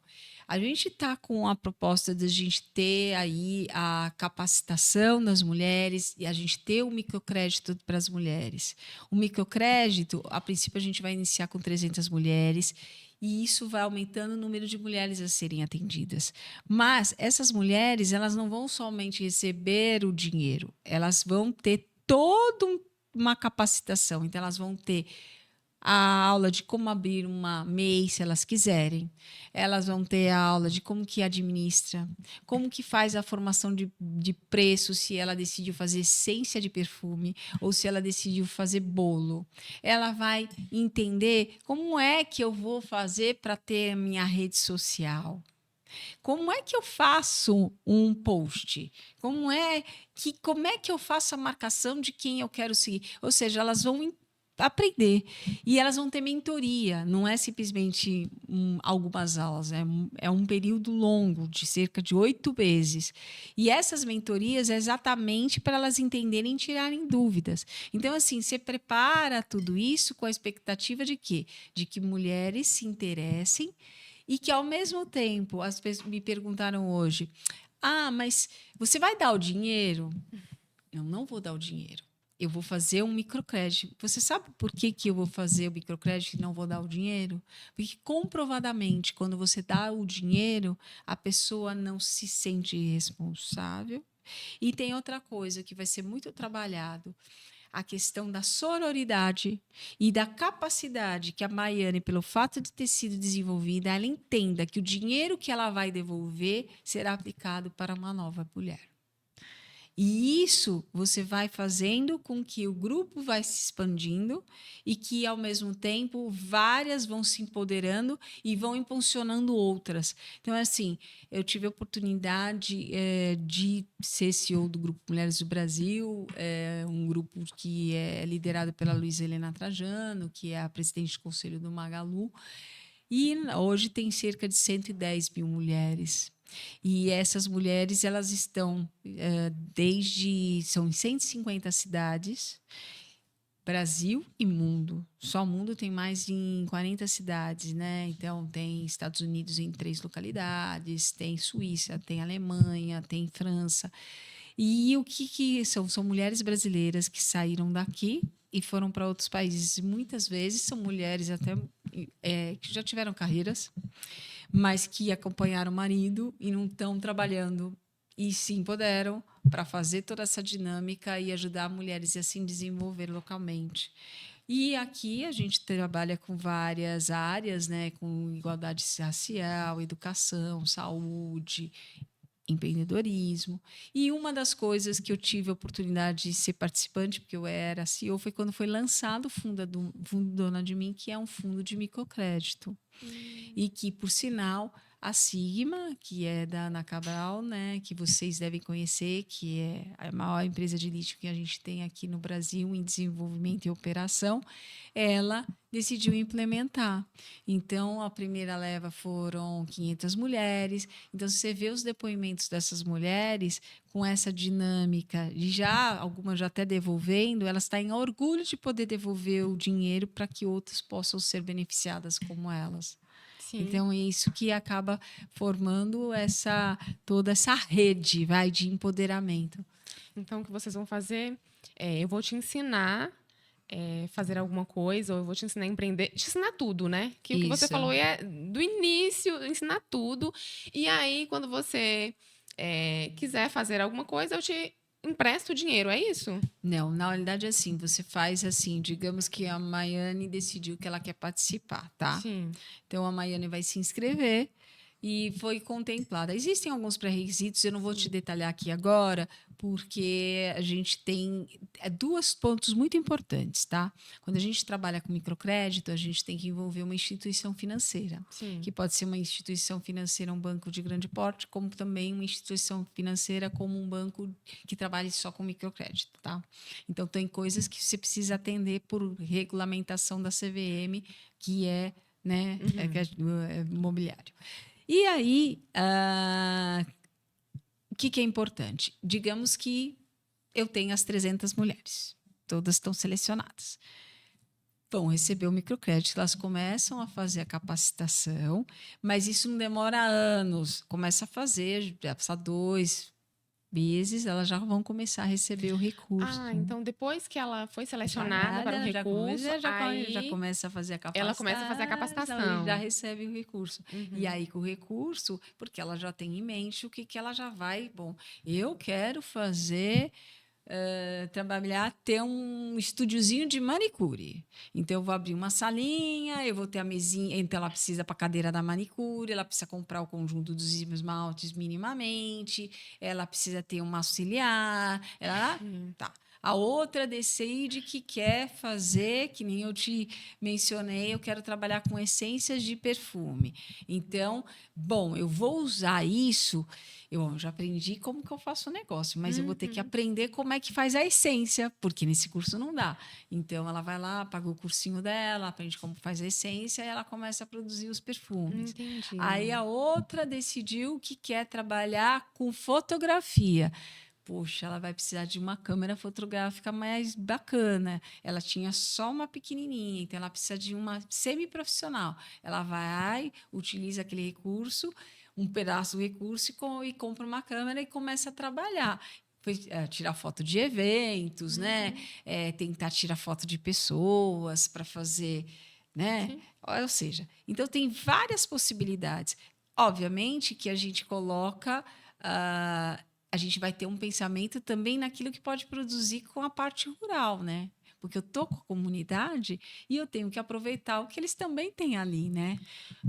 A gente está com a proposta de a gente ter aí a capacitação das mulheres e a gente ter o microcrédito para as mulheres. O microcrédito, a princípio, a gente vai iniciar com 300 mulheres e isso vai aumentando o número de mulheres a serem atendidas. Mas essas mulheres, elas não vão somente receber o dinheiro, elas vão ter toda uma capacitação. Então, elas vão ter a aula de como abrir uma MEI, se elas quiserem. Elas vão ter a aula de como que administra, como que faz a formação de preço, se ela decidiu fazer essência de perfume ou se ela decidiu fazer bolo. Ela vai entender como é que eu vou fazer para ter a minha rede social. Como é que eu faço um post? Como é que eu faço a marcação de quem eu quero seguir? Ou seja, elas vão aprender e elas vão ter mentoria. Não é simplesmente algumas aulas, é um período longo de cerca de 8 meses. E essas mentorias é exatamente para elas entenderem e tirarem dúvidas. Então, assim, você prepara tudo isso com a expectativa de quê? De que mulheres se interessem e que, ao mesmo tempo, as pessoas me perguntaram hoje: mas você vai dar o dinheiro? Eu não vou dar o dinheiro. Eu vou fazer um microcrédito. Você sabe por que eu vou fazer o microcrédito e não vou dar o dinheiro? Porque, comprovadamente, quando você dá o dinheiro, a pessoa não se sente responsável. E tem outra coisa que vai ser muito trabalhado, a questão da sororidade e da capacidade que a Maiane, pelo fato de ter sido desenvolvida, ela entenda que o dinheiro que ela vai devolver será aplicado para uma nova mulher. E isso você vai fazendo com que o grupo vai se expandindo e que, ao mesmo tempo, várias vão se empoderando e vão impulsionando outras. Então, assim, eu tive a oportunidade de ser CEO do Grupo Mulheres do Brasil, um grupo que é liderado pela Luísa Helena Trajano, que é a presidente do Conselho do Magalu, e hoje tem cerca de 110 mil mulheres. E essas mulheres, elas estão são em 150 cidades, Brasil e mundo. Só o mundo tem mais de 40 cidades, né? Então, tem Estados Unidos em 3 localidades, tem Suíça, tem Alemanha, tem França. E o que são? São mulheres brasileiras que saíram daqui e foram para outros países. E muitas vezes são mulheres até que já tiveram carreiras, mas que acompanharam o marido e não estão trabalhando e se empoderam para fazer toda essa dinâmica e ajudar mulheres a se desenvolver localmente. E aqui a gente trabalha com várias áreas, né, com igualdade racial, educação, saúde, empreendedorismo. E uma das coisas que eu tive a oportunidade de ser participante, porque eu era CEO, foi quando foi lançado o Fundo Dona de Mim, que é um fundo de microcrédito. E que, por sinal, a Sigma, que é da Ana Cabral, né, que vocês devem conhecer, que é a maior empresa de lítio que a gente tem aqui no Brasil em desenvolvimento e operação, ela decidiu implementar. Então, a primeira leva foram 500 mulheres. Então, você vê os depoimentos dessas mulheres com essa dinâmica, e algumas já até devolvendo, elas têm orgulho de poder devolver o dinheiro para que outras possam ser beneficiadas como elas. Sim. Então, é isso que acaba formando toda essa rede de empoderamento. Então, o que vocês vão fazer eu vou te ensinar fazer alguma coisa, ou eu vou te ensinar a empreender, te ensinar tudo, né? Que o que você falou é do início, ensinar tudo. E aí, quando você quiser fazer alguma coisa, eu te empresto o dinheiro, é isso? Não, na realidade é assim, você faz assim, digamos que a Maiane decidiu que ela quer participar, tá? Sim. Então a Maiane vai se inscrever e foi contemplada. Existem alguns pré-requisitos, eu não vou te detalhar aqui agora, porque a gente tem dois pontos muito importantes, tá? Quando a gente trabalha com microcrédito, a gente tem que envolver uma instituição financeira, Sim. que pode ser uma instituição financeira, um banco de grande porte, como também uma instituição financeira como um banco que trabalhe só com microcrédito, tá? Então, tem coisas que você precisa atender por regulamentação da CVM, que é, né, é imobiliário. E aí, o que é importante? Digamos que eu tenho as 300 mulheres, todas estão selecionadas. vão receber o microcrédito. Elas começam a fazer a capacitação, mas isso não demora anos. Começa a fazer, já passa 2 meses, elas já vão começar a receber o recurso. Então depois que ela foi selecionada para o recurso, já começa a fazer a capacitação. Ela começa a fazer a capacitação. E já recebe o recurso. E aí, com o recurso, porque ela já tem em mente o que ela já vai... Bom, eu quero fazer... trabalhar, ter um estúdiozinho de manicure. Então, eu vou abrir uma salinha, eu vou ter a mesinha. Então, ela precisa para a cadeira da manicure, ela precisa comprar o conjunto dos esmaltes minimamente, ela precisa ter uma auxiliar. Tá. A outra decide que quer fazer, que nem eu te mencionei, eu quero trabalhar com essências de perfume. Então, bom, eu vou usar isso. Eu já aprendi como que eu faço o negócio, mas eu vou ter que aprender como é que faz a essência, porque nesse curso não dá. Então, ela vai lá, paga o cursinho dela, aprende como faz a essência e ela começa a produzir os perfumes. Entendi. Aí a outra decidiu que quer trabalhar com fotografia. Poxa, ela vai precisar de uma câmera fotográfica mais bacana. Ela tinha só uma pequenininha, então ela precisa de uma semi-profissional. Ela vai, utiliza aquele recurso, um pedaço do recurso e compra uma câmera e começa a trabalhar. Tirar foto de eventos, né? Tentar tirar foto de pessoas para fazer, né? Ou seja, então tem várias possibilidades. Obviamente que a gente coloca... a gente vai ter um pensamento também naquilo que pode produzir com a parte rural, né? Porque eu estou com a comunidade e eu tenho que aproveitar o que eles também têm ali, né?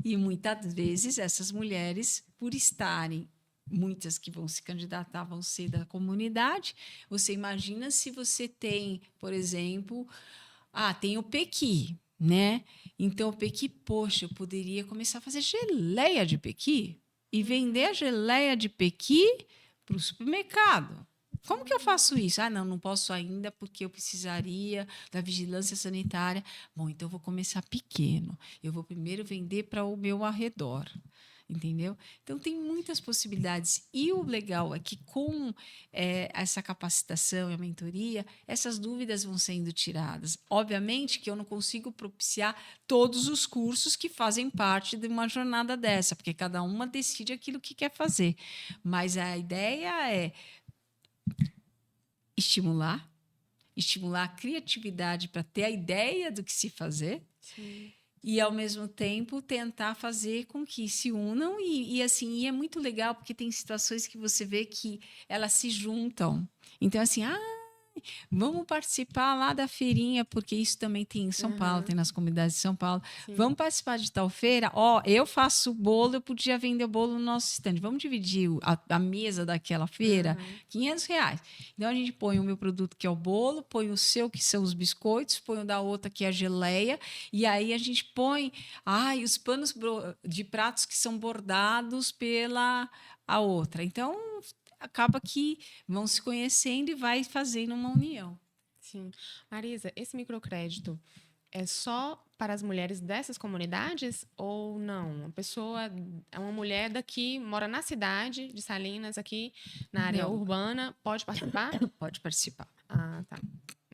E muitas vezes essas mulheres, por estarem, muitas que vão se candidatar vão ser da comunidade. Você imagina se você tem, por exemplo, tem o pequi, né? Então, o pequi, poxa, eu poderia começar a fazer geleia de pequi e vender a geleia de pequi para o supermercado. Como que eu faço isso? Não posso ainda porque eu precisaria da vigilância sanitária. Bom, então eu vou começar pequeno. Eu vou primeiro vender para o meu arredor. Entendeu? Então, tem muitas possibilidades. E o legal é que, com essa capacitação e a mentoria, essas dúvidas vão sendo tiradas. Obviamente que eu não consigo propiciar todos os cursos que fazem parte de uma jornada dessa, porque cada uma decide aquilo que quer fazer. Mas a ideia é estimular a criatividade para ter a ideia do que se fazer. Sim. E, ao mesmo tempo, tentar fazer com que se unam. E é muito legal, porque tem situações que você vê que elas se juntam. Então, assim, vamos participar lá da feirinha, porque isso também tem em São Paulo, tem nas comunidades de São Paulo. Sim. Vamos participar de tal feira? Eu faço bolo, eu podia vender o bolo no nosso stand. Vamos dividir a mesa daquela feira? R$500. Então, a gente põe o meu produto, que é o bolo, põe o seu, que são os biscoitos, põe o da outra, que é a geleia, e aí a gente põe os panos de pratos que são bordados pela a outra. Então, acaba que vão se conhecendo e vai fazendo uma união. Sim. Marisa, esse microcrédito é só para as mulheres dessas comunidades ou não? Uma mulher daqui, mora na cidade de Salinas, aqui na área urbana, pode participar? Pode participar. Tá.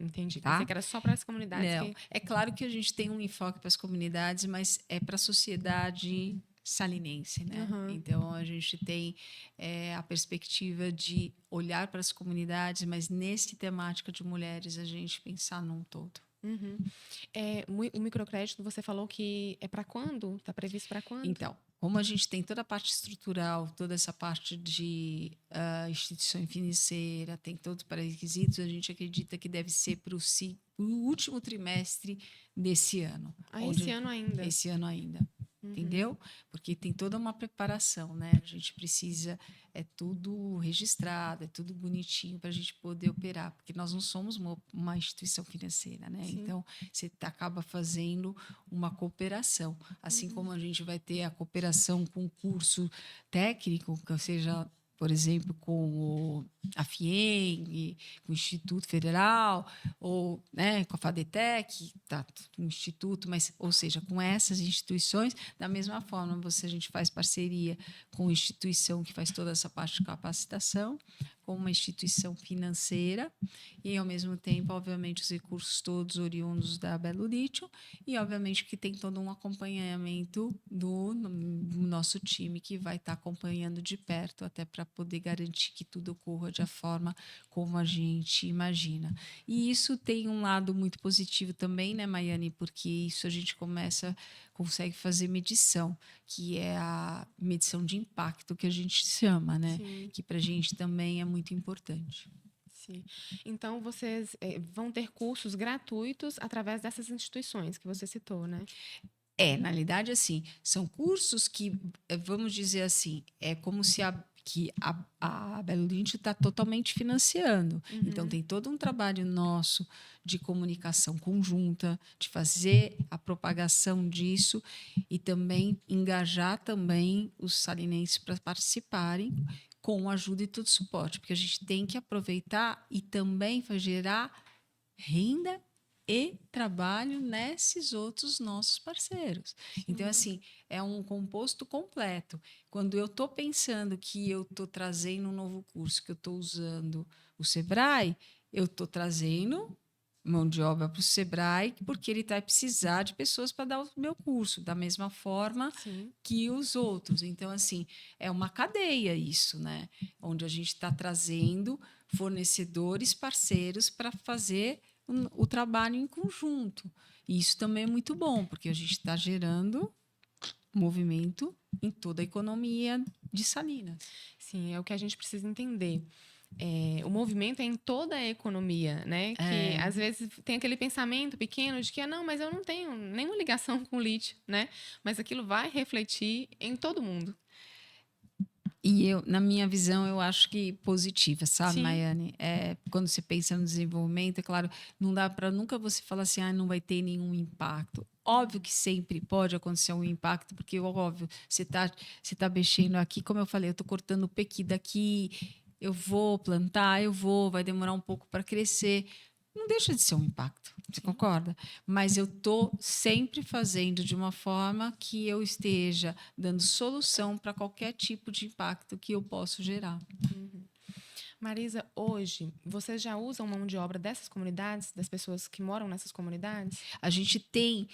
Entendi. Tá? Pensei que era só para as comunidades. Não. É claro que a gente tem um enfoque para as comunidades, mas é para a sociedade salinense, né? Então, a gente tem a perspectiva de olhar para as comunidades, mas nesse temática de mulheres, a gente pensar num todo. O microcrédito, você falou que é para quando? Está previsto para quando? Então, como a gente tem toda a parte estrutural, toda essa parte de instituição financeira, tem todos os pré-requisitos, a gente acredita que deve ser para o último trimestre desse ano. Esse ano ainda? Esse ano ainda. Entendeu? Porque tem toda uma preparação, né? A gente precisa, tudo registrado, é tudo bonitinho para a gente poder operar, porque nós não somos uma instituição financeira, né? Sim. Então, você acaba fazendo uma cooperação. Assim como a gente vai ter a cooperação com o curso técnico, ou seja, por exemplo, com a FIENG, com o Instituto Federal, ou, né, com a FADETEC, tá, um instituto, mas, ou seja, com essas instituições, da mesma forma, a gente faz parceria com a instituição que faz toda essa parte de capacitação, com uma instituição financeira, e, ao mesmo tempo, obviamente, os recursos todos oriundos da Belo Lítio, e, obviamente, que tem todo um acompanhamento do nosso time, que vai estar acompanhando de perto, até para poder garantir que tudo ocorra de forma como a gente imagina. E isso tem um lado muito positivo também, né, Maiane? Porque isso a gente consegue fazer medição, que é a medição de impacto que a gente chama, né? Sim. Que para a gente também é muito importante. Sim. Então, vocês vão ter cursos gratuitos através dessas instituições que você citou, né? Na realidade, assim, são cursos que, vamos dizer assim, é como se a Belo Lítio está totalmente financiando. Uhum. Então, tem todo um trabalho nosso de comunicação conjunta, de fazer a propagação disso e também engajar também os salinenses para participarem com ajuda e todo suporte, porque a gente tem que aproveitar e também gerar renda e trabalho nesses outros nossos parceiros. Sim. Então, assim, é um composto completo. Quando eu estou pensando que eu estou trazendo um novo curso, que eu estou usando o Sebrae, eu estou trazendo mão de obra para o Sebrae, porque ele vai precisar de pessoas para dar o meu curso, da mesma forma Sim. que os outros. Então, assim, é uma cadeia isso, né? Onde a gente está trazendo fornecedores, parceiros para fazer o trabalho em conjunto. E isso também é muito bom, porque a gente está gerando movimento em toda a economia de Salinas. Sim, é o que a gente precisa entender. O movimento é em toda a economia, né? Que às vezes tem aquele pensamento pequeno de que não, mas eu não tenho nenhuma ligação com o lítio, né? Mas aquilo vai refletir em todo mundo. E na minha visão, eu acho que positiva, sabe, Sim. Maiane? Quando você pensa no desenvolvimento, é claro, não dá para nunca você falar assim, não vai ter nenhum impacto. Óbvio que sempre pode acontecer um impacto, porque, óbvio, você tá mexendo aqui, como eu falei, eu estou cortando o pequi daqui, eu vou plantar, vai demorar um pouco para crescer. Não deixa de ser um impacto, você concorda? Mas eu estou sempre fazendo de uma forma que eu esteja dando solução para qualquer tipo de impacto que eu possa gerar. Uhum. Marisa, hoje, vocês já usam mão de obra dessas comunidades, das pessoas que moram nessas comunidades? A gente tem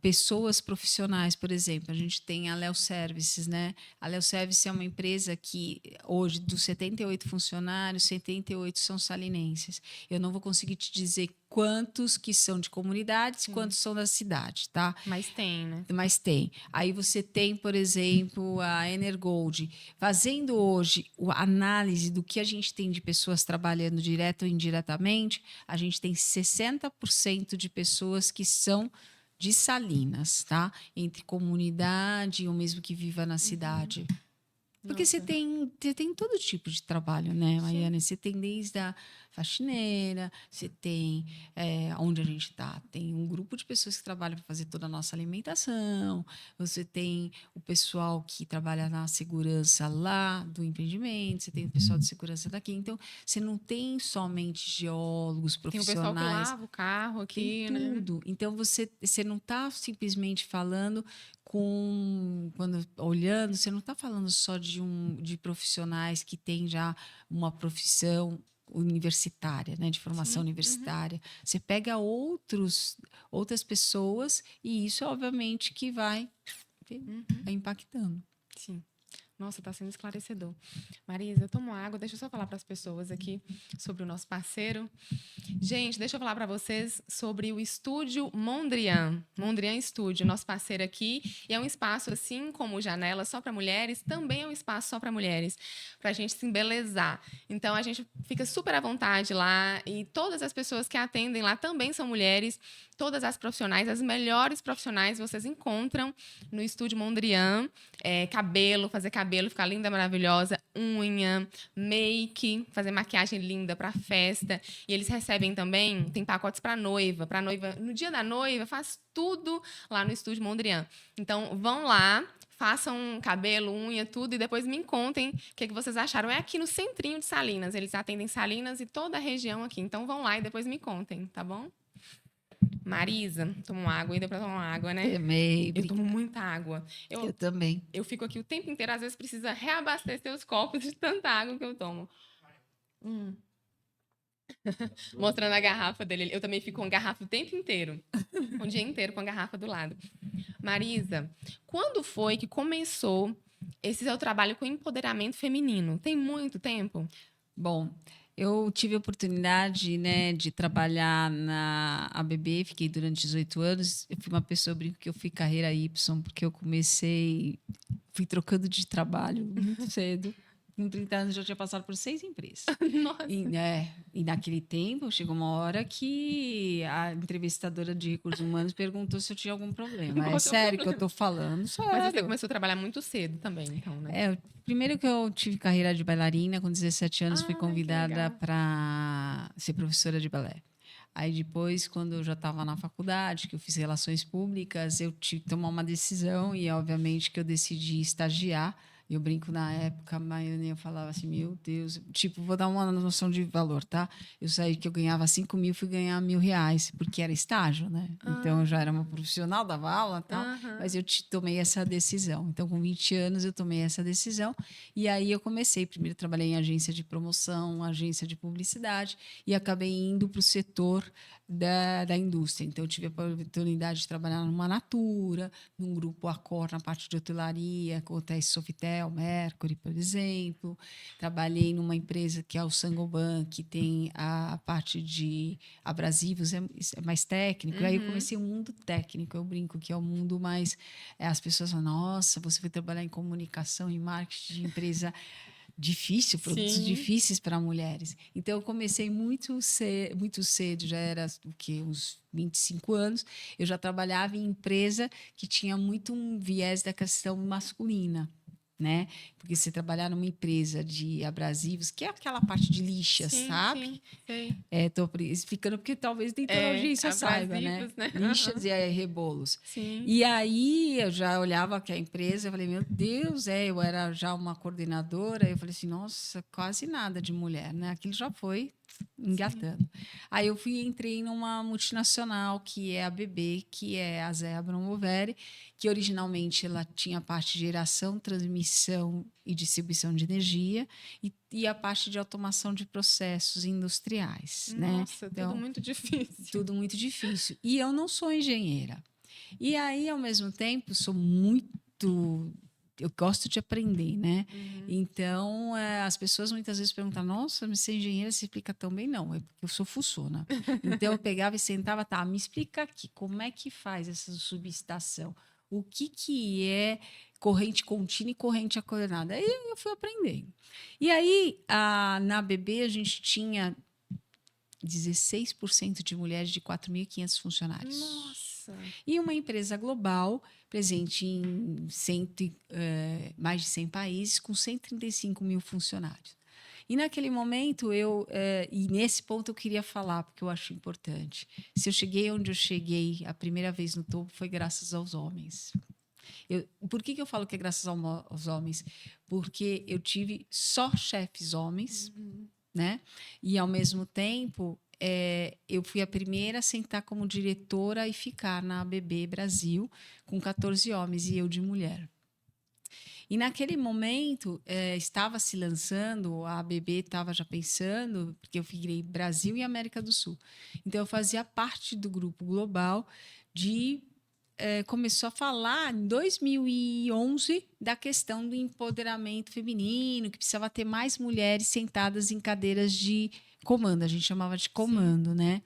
pessoas profissionais, por exemplo, a gente tem a Léo Services, né? A Léo Services é uma empresa que, hoje, dos 78 funcionários, 78 são salinenses. Eu não vou conseguir te dizer quantos que são de comunidades, Sim. quantos são da cidade, tá? Mas tem, né? Mas tem. Aí você tem, por exemplo, a Energold, fazendo hoje a análise do que a gente tem de pessoas trabalhando direto ou indiretamente, a gente tem 60% de pessoas que são de Salinas, tá? Entre comunidade ou mesmo que viva na cidade. Porque você tem todo tipo de trabalho, né, Maiane? Você tem desde a faxineira, você tem onde a gente está, tem um grupo de pessoas que trabalham para fazer toda a nossa alimentação, você tem o pessoal que trabalha na segurança lá do empreendimento, você tem o pessoal de segurança daqui. Então, você não tem somente geólogos, profissionais. Tem o pessoal que lava o carro aqui, tem tudo. Né? Então, você não está simplesmente falando olhando, você não está falando só de profissionais que têm já uma profissão universitária, né, de formação Sim. universitária. Uhum. Você pega outras pessoas e isso, obviamente, que vai impactando. Sim. Nossa, está sendo esclarecedor. Marisa, eu tomo água. Deixa eu só falar para as pessoas aqui sobre o nosso parceiro. Gente, deixa eu falar para vocês sobre o Estúdio Mondrian. Mondrian Estúdio, nosso parceiro aqui. E é um espaço, assim como Janela só para mulheres, também é um espaço só para mulheres, para a gente se embelezar. Então, a gente fica super à vontade lá. E todas as pessoas que atendem lá também são mulheres. Todas as profissionais, as melhores profissionais, vocês encontram no Estúdio Mondrian. Cabelo, fazer cabelo, ficar linda, maravilhosa, unha, make, fazer maquiagem linda para festa. E eles recebem também, tem pacotes para noiva, no dia da noiva, faz tudo lá no Estúdio Mondrian. Então, vão lá, façam cabelo, unha, tudo, e depois me contem o que vocês acharam. É aqui no centrinho de Salinas. Eles atendem Salinas e toda a região aqui. Então vão lá e depois me contem, tá bom? Marisa, tomo água, ainda pra tomar água, né? Também. Eu tomo muita água. Eu também. Eu fico aqui o tempo inteiro, às vezes precisa reabastecer os copos de tanta água que eu tomo. Mostrando a garrafa dele. Eu também fico com a garrafa o tempo inteiro. O dia inteiro com a garrafa do lado. Marisa, quando foi que começou esse seu trabalho com empoderamento feminino? Tem muito tempo? Bom, eu tive a oportunidade, né, de trabalhar na ABB, fiquei durante 18 anos. Eu fui uma pessoa, eu brinco que eu fui carreira Y, porque eu fui trocando de trabalho muito cedo. Com 30 anos, já tinha passado por 6 empresas. Nossa. E naquele tempo, chegou uma hora que a entrevistadora de recursos humanos perguntou se eu tinha algum problema. É sério que eu estou falando? Sério. Mas você começou a trabalhar muito cedo também, então, né? Primeiro que eu tive carreira de bailarina, com 17 anos fui convidada para ser professora de balé. Aí depois, quando eu já estava na faculdade, que eu fiz relações públicas, eu tive que tomar uma decisão e, obviamente, que eu decidi estagiar. Eu brinco na época, eu falava assim, meu Deus, tipo, vou dar uma noção de valor, tá? Eu saí que eu ganhava 5 mil, fui ganhar R$1.000, porque era estágio, né? Então, eu já era uma profissional, dava aula e tal, mas eu tomei essa decisão. Então, com 20 anos, eu tomei essa decisão e aí eu comecei. Primeiro, trabalhei em agência de promoção, agência de publicidade e acabei indo para o setor da indústria. Então, eu tive a oportunidade de trabalhar numa Natura, num grupo Accor, na parte de hotelaria, com hotéis Sofitel, Mercury, por exemplo. Trabalhei numa empresa que é o Saint-Gobain, que tem a parte de abrasivos, é mais técnico. Aí eu comecei o mundo técnico, eu brinco que é o mundo mais... as pessoas falam, nossa, você foi trabalhar em comunicação, em marketing de empresa... difícil, produtos difíceis para mulheres. Então, eu comecei muito cedo, já era uns 25 anos, eu já trabalhava em empresa que tinha muito um viés da questão masculina, né? Porque você trabalhar numa empresa de abrasivos, que é aquela parte de lixas, sabe? Sim, sei. Tô explicando porque talvez nem toda a audiência saiba, né? Lixas e rebolos. Sim. E aí eu já olhava que a empresa, eu falei, meu Deus, eu era já uma coordenadora, eu falei assim, nossa, quase nada de mulher, né? Aquilo já foi engatando. Sim. Aí eu entrei numa multinacional, que é a ABB, que é a Zebra Movere, que originalmente ela tinha a parte de geração, transmissão e distribuição de energia e a parte de automação de processos industriais. Nossa, né? Então, tudo muito difícil. Tudo muito difícil. E eu não sou engenheira. E aí, ao mesmo tempo, sou muito... Eu gosto de aprender, né? Então, as pessoas muitas vezes perguntam, nossa, mas ser engenheira se explica tão bem? Não, é porque eu sou fuçona. Então, eu pegava e sentava, me explica aqui, como é que faz essa subestação? O que é corrente contínua e corrente alternada? Aí eu fui aprendendo. E aí, na ABB, a gente tinha 16% de mulheres de 4.500 funcionários. Nossa! E uma empresa global, presente em mais de 100 países, com 135 mil funcionários. E naquele momento, e nesse ponto eu queria falar, porque eu acho importante. Se eu cheguei onde eu cheguei a primeira vez no topo, foi graças aos homens. Por que eu falo que é graças aos homens? Porque eu tive só chefes homens, né? E, ao mesmo tempo, eu fui a primeira a sentar como diretora e ficar na ABB Brasil, com 14 homens e eu de mulher. E, naquele momento, estava se lançando, a ABB estava já pensando, porque eu fiquei Brasil e América do Sul. Então, eu fazia parte do grupo global começou a falar em 2011 da questão do empoderamento feminino, que precisava ter mais mulheres sentadas em cadeiras de comando, a gente chamava de comando, né?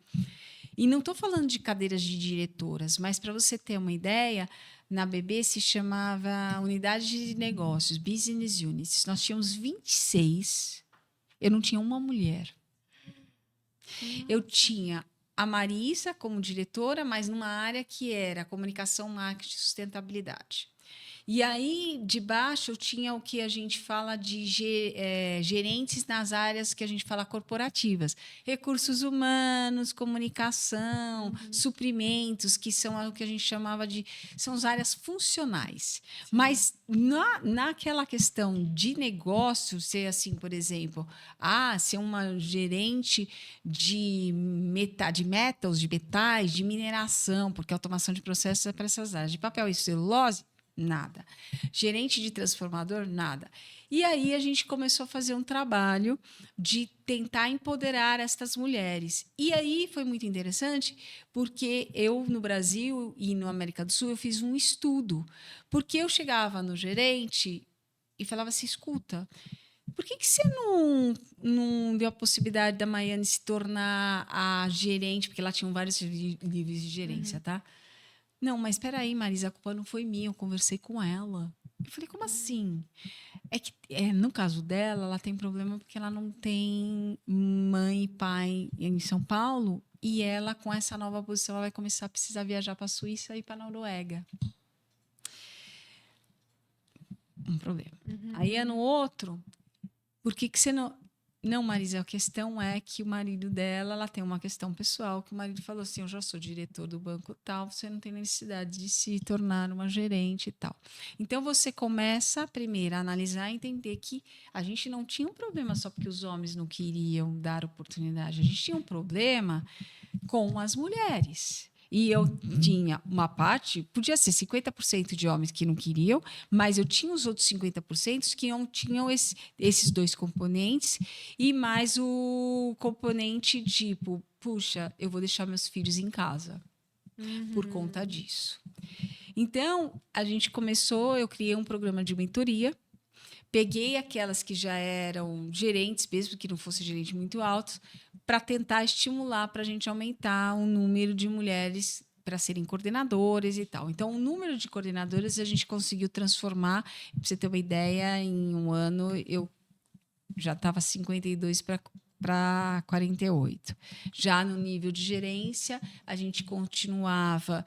E não estou falando de cadeiras de diretoras, mas para você ter uma ideia, na ABB se chamava Unidade de Negócios, Business Units. Nós tínhamos 26, eu não tinha uma mulher. Eu tinha a Marisa como diretora, mas numa área que era comunicação, marketing e sustentabilidade. E aí, de baixo, eu tinha o que a gente fala de gerentes nas áreas que a gente fala corporativas. Recursos humanos, comunicação, suprimentos, que são o que a gente chamava de... São as áreas funcionais. Sim. Mas naquela questão de negócio, ser assim, por exemplo, ser uma gerente de metals, de metais, de mineração, porque a automação de processos é para essas áreas. De papel e celulose, nada. Gerente de transformador, nada. E aí a gente começou a fazer um trabalho de tentar empoderar estas mulheres. E aí foi muito interessante, porque eu, no Brasil e no América do Sul, eu fiz um estudo. Porque eu chegava no gerente e falava assim, escuta, por que você não deu a possibilidade da Maiane se tornar a gerente? Porque lá tinham vários níveis de gerência, tá? Não, mas espera aí, Marisa, a culpa não foi minha, eu conversei com ela. Eu falei, como assim? É que, no caso dela, ela tem problema porque ela não tem mãe e pai em São Paulo, e ela, com essa nova posição, ela vai começar a precisar viajar para a Suíça e para a Noruega. Um problema. Aí, ano outro, por que você não... Não, Marisa, a questão é que o marido dela, ela tem uma questão pessoal, que o marido falou assim, eu já sou diretor do banco tal, você não tem necessidade de se tornar uma gerente e tal. Então, você começa, primeiro, a analisar e entender que a gente não tinha um problema só porque os homens não queriam dar oportunidade, a gente tinha um problema com as mulheres. E eu tinha uma parte, podia ser 50% de homens que não queriam, mas eu tinha os outros 50% que não tinham esses dois componentes, e mais o componente tipo, puxa, eu vou deixar meus filhos em casa por conta disso. Então, a gente começou, eu criei um programa de mentoria, peguei aquelas que já eram gerentes, mesmo que não fossem gerentes muito altos, para tentar estimular, para a gente aumentar o número de mulheres para serem coordenadoras e tal. Então, o número de coordenadoras a gente conseguiu transformar. Para você ter uma ideia, em um ano eu já estava 52 para 48. Já no nível de gerência, a gente continuava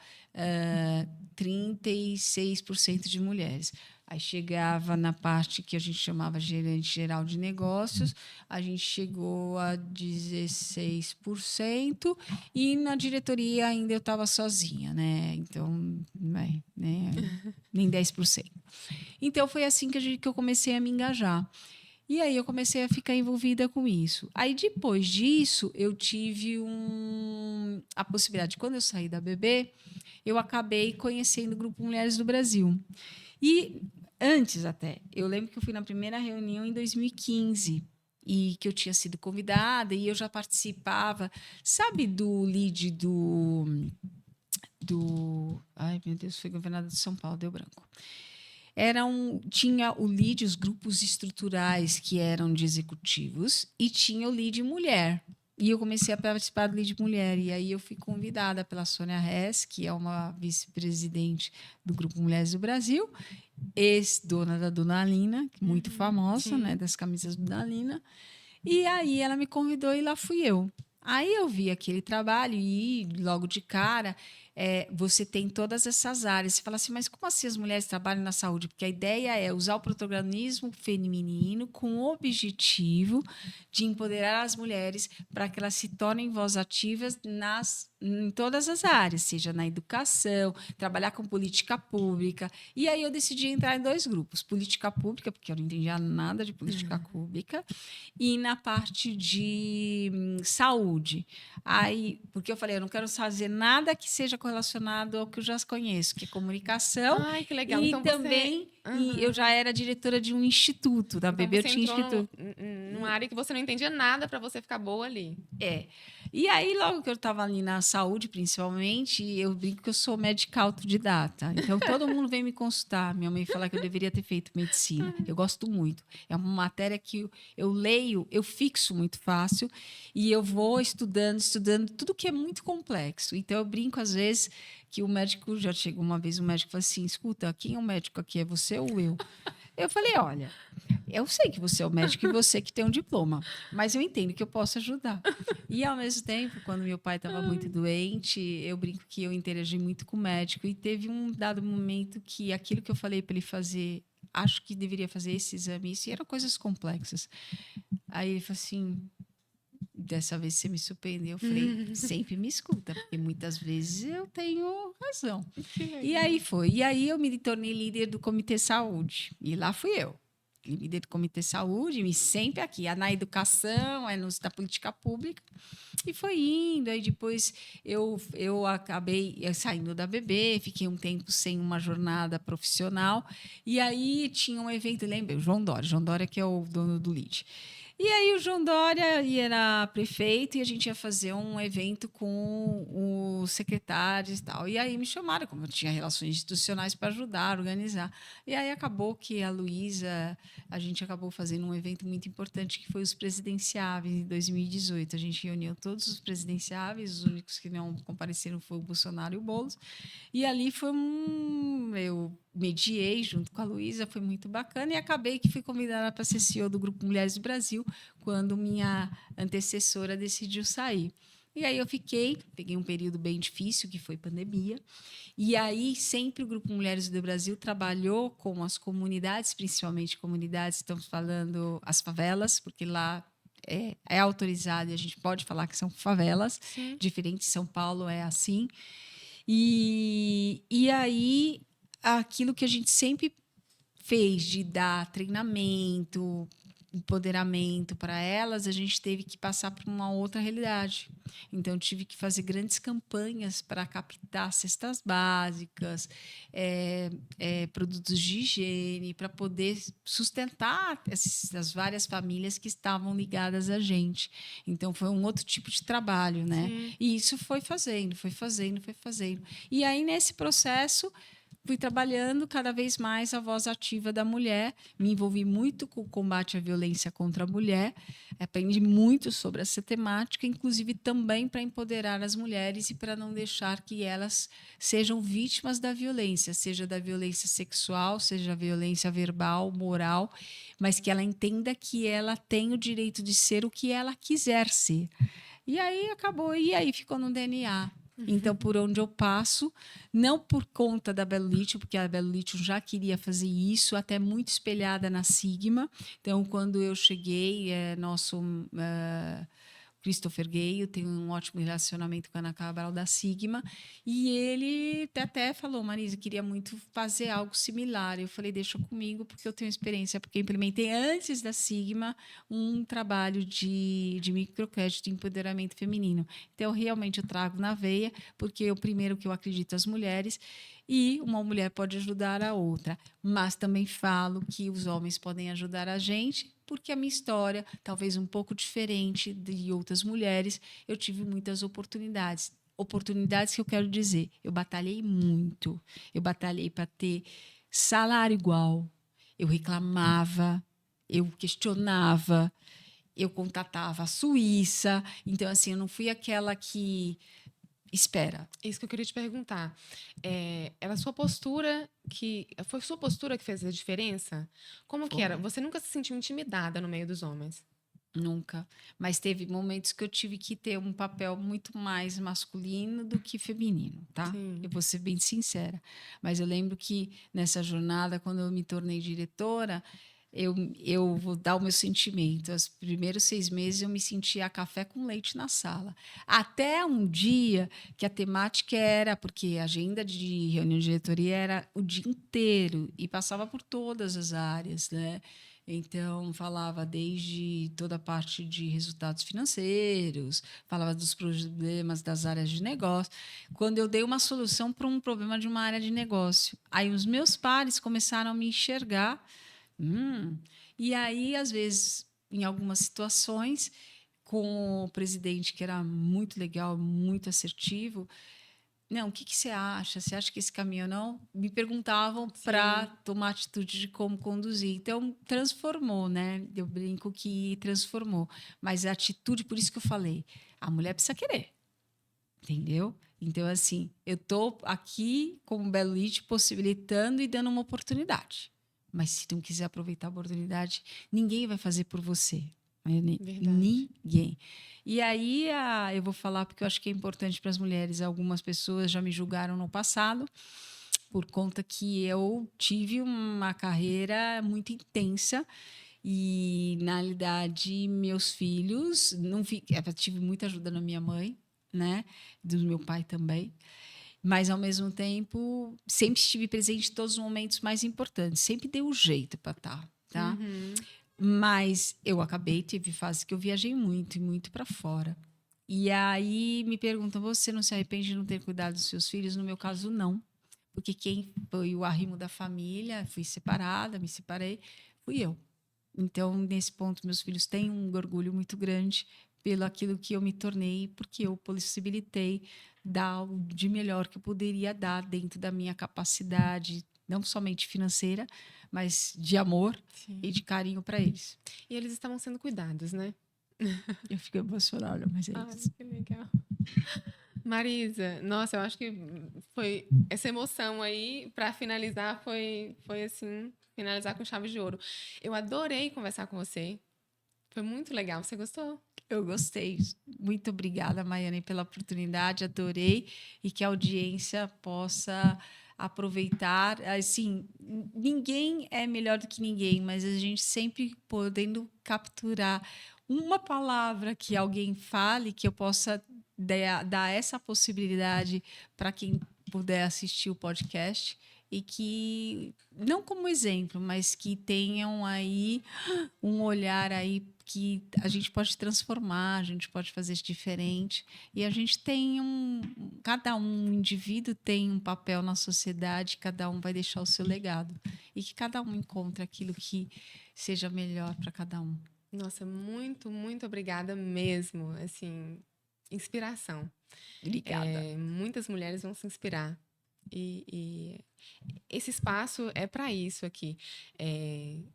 36% de mulheres. Aí chegava na parte que a gente chamava gerente geral de negócios, a gente chegou a 16%, e na diretoria ainda eu estava sozinha, né? Então, nem 10%. Então, foi assim que eu comecei a me engajar. E aí eu comecei a ficar envolvida com isso. Aí, depois disso, eu tive a possibilidade, quando eu saí da BB, eu acabei conhecendo o Grupo Mulheres do Brasil. E antes até, eu lembro que eu fui na primeira reunião em 2015, e que eu tinha sido convidada, e eu já participava, sabe, do lead do... Ai, meu Deus, foi governador de São Paulo, deu branco. Tinha o lead, os grupos estruturais que eram de executivos, e tinha o lead mulher. E eu comecei a participar do lead mulher. E aí eu fui convidada pela Sônia Hess, que é uma vice-presidente do Grupo Mulheres do Brasil, ex-dona da Dona Alina, muito famosa, né, das camisas da Dona Alina. E aí ela me convidou e lá fui eu. Aí eu vi aquele trabalho e logo de cara você tem todas essas áreas. Você fala assim, mas como assim as mulheres trabalham na saúde? Porque a ideia é usar o protagonismo feminino com o objetivo de empoderar as mulheres para que elas se tornem voz ativas em todas as áreas, seja na educação, trabalhar com política pública. E aí eu decidi entrar em 2 grupos. Política pública, porque eu não entendia nada de política pública, e na parte de saúde. Aí, porque eu falei, eu não quero fazer nada que seja correlacionado ao que eu já conheço, que é comunicação. Ai, que legal. E então também eu já era diretora de um instituto, da então BB eu você tinha entrou instituto. numa área que você não entendia nada para você ficar boa ali. E aí, logo que eu estava ali na saúde, principalmente, eu brinco que eu sou médica autodidata. Então, todo mundo vem me consultar. Minha mãe fala que eu deveria ter feito medicina. Eu gosto muito. É uma matéria que eu leio, eu fixo muito fácil, e eu vou estudando, tudo que é muito complexo. Então, eu brinco, às vezes, que o médico, já chegou uma vez, o médico falou assim, escuta, quem é o médico aqui? É você ou eu? Eu falei, olha, eu sei que você é o médico e você que tem um diploma, mas eu entendo que eu posso ajudar. E, ao mesmo tempo, quando meu pai estava muito doente, eu brinco que eu interagi muito com o médico e teve um dado momento que aquilo que eu falei para ele fazer, acho que deveria fazer esse exame, isso, e eram coisas complexas. Aí ele falou assim, dessa vez você me surpreendeu. Eu falei, sempre me escuta, porque muitas vezes eu tenho razão. E aí foi. E aí eu me tornei líder do Comitê Saúde. E lá fui eu. Líder do Comitê Saúde, me sempre aqui, na educação, na política pública. E foi indo. Aí depois eu acabei saindo da BB, fiquei um tempo sem uma jornada profissional. E aí tinha um evento, lembra? O João Dória. João Dória, que é o dono do LID. E aí o João Dória era prefeito e a gente ia fazer um evento com os secretários e tal. E aí me chamaram, como eu tinha relações institucionais, para ajudar, organizar. E aí acabou que a Luísa, a gente acabou fazendo um evento muito importante, que foi os presidenciáveis em 2018. A gente reuniu todos os presidenciáveis, os únicos que não compareceram foi o Bolsonaro e o Boulos. E ali foi eu mediei junto com a Luísa, foi muito bacana, e acabei que fui convidada para ser CEO do Grupo Mulheres do Brasil, quando minha antecessora decidiu sair. E aí eu peguei um período bem difícil, que foi pandemia, e aí sempre o Grupo Mulheres do Brasil trabalhou com as comunidades, principalmente comunidades, estamos falando as favelas, porque lá é autorizado e a gente pode falar que são favelas, sim, diferente de São Paulo, é assim. E aí, aquilo que a gente sempre fez de dar treinamento, empoderamento para elas, a gente teve que passar por uma outra realidade. Então, tive que fazer grandes campanhas para captar cestas básicas, produtos de higiene, para poder sustentar as várias famílias que estavam ligadas a gente. Então, foi um outro tipo de trabalho, né? Sim. E isso foi fazendo. E aí, nesse processo, fui trabalhando cada vez mais a voz ativa da mulher, me envolvi muito com o combate à violência contra a mulher, aprendi muito sobre essa temática, inclusive também para empoderar as mulheres e para não deixar que elas sejam vítimas da violência, seja da violência sexual, seja da violência verbal, moral, mas que ela entenda que ela tem o direito de ser o que ela quiser ser. E aí acabou, e aí ficou no DNA. Então, por onde eu passo, não por conta da Belo Lithium, porque a Belo Lithium já queria fazer isso, até muito espelhada na Sigma. Então, quando eu cheguei, Christopher Gale tem um ótimo relacionamento com a Ana Cabral da Sigma, e ele até falou, Marisa, queria muito fazer algo similar. Eu falei, deixa comigo, porque eu tenho experiência, porque eu implementei antes da Sigma um trabalho de microcrédito de empoderamento feminino. Então, realmente, eu trago na veia, porque o primeiro que eu acredito as mulheres, e uma mulher pode ajudar a outra. Mas também falo que os homens podem ajudar a gente, porque a minha história, talvez um pouco diferente de outras mulheres, eu tive muitas oportunidades. Oportunidades que eu quero dizer, eu batalhei muito. Eu batalhei para ter salário igual. Eu reclamava, eu questionava, eu contatava a Suíça. Então, assim, eu não fui aquela que... Espera. Isso que eu queria te perguntar. Era sua postura foi sua postura que fez a diferença? Como que era? Você nunca se sentiu intimidada no meio dos homens? Nunca. Mas teve momentos que eu tive que ter um papel muito mais masculino do que feminino, tá? Sim. Eu vou ser bem sincera. Mas eu lembro que nessa jornada, quando eu me tornei diretora, eu vou dar o meu sentimento. Os primeiros 6 meses eu me sentia café com leite na sala. Até um dia que a temática era, porque a agenda de reunião de diretoria era o dia inteiro e passava por todas as áreas, né? Então, falava desde toda a parte de resultados financeiros, falava dos problemas das áreas de negócio. Quando eu dei uma solução para um problema de uma área de negócio, aí os meus pares começaram a me enxergar. E aí, às vezes, em algumas situações, com o presidente, que era muito legal, muito assertivo, não, o que você acha? Você acha que esse caminho não? Me perguntavam para tomar atitude de como conduzir. Então, transformou, né? Eu brinco que transformou. Mas a atitude, por isso que eu falei, a mulher precisa querer. Entendeu? Então, assim, eu estou aqui como Belo Lithium possibilitando e dando uma oportunidade. Mas se não quiser aproveitar a oportunidade, ninguém vai fazer por você. Verdade. Ninguém. E aí, eu vou falar porque eu acho que é importante para as mulheres. Algumas pessoas já me julgaram no passado por conta que eu tive uma carreira muito intensa e, na realidade, meus filhos... Eu tive muita ajuda da minha mãe, né? Do meu pai também. Mas, ao mesmo tempo, sempre estive presente em todos os momentos mais importantes. Sempre dei um jeito para estar, tá? Mas eu tive fase que eu viajei muito, e muito para fora. E aí me perguntam, você não se arrepende de não ter cuidado dos seus filhos? No meu caso, não. Porque quem foi o arrimo da família, fui separada, me separei, fui eu. Então, nesse ponto, meus filhos têm um orgulho muito grande pelo aquilo que eu me tornei, porque eu possibilitei dar o de melhor que eu poderia dar dentro da minha capacidade, não somente financeira, mas de amor e de carinho para eles. E eles estavam sendo cuidados, né? Eu fico emocionada, mas é isso. Que legal. Marisa, nossa, eu acho que foi essa emoção aí, para finalizar, foi assim, finalizar com chave de ouro. Eu adorei conversar com você. Foi muito legal. Você gostou? Eu gostei. Muito obrigada, Maiane, pela oportunidade. Adorei. E que a audiência possa aproveitar. Assim, ninguém é melhor do que ninguém, mas a gente sempre podendo capturar uma palavra que alguém fale, que eu possa dar essa possibilidade para quem puder assistir o podcast e que, não como exemplo, mas que tenham aí um olhar aí que a gente pode transformar, a gente pode fazer diferente. E a gente tem cada indivíduo tem um papel na sociedade, cada um vai deixar o seu legado. E que cada um encontre aquilo que seja melhor para cada um. Nossa, muito, muito obrigada mesmo. Assim, inspiração. Obrigada. Muitas mulheres vão se inspirar. E esse espaço é para isso aqui.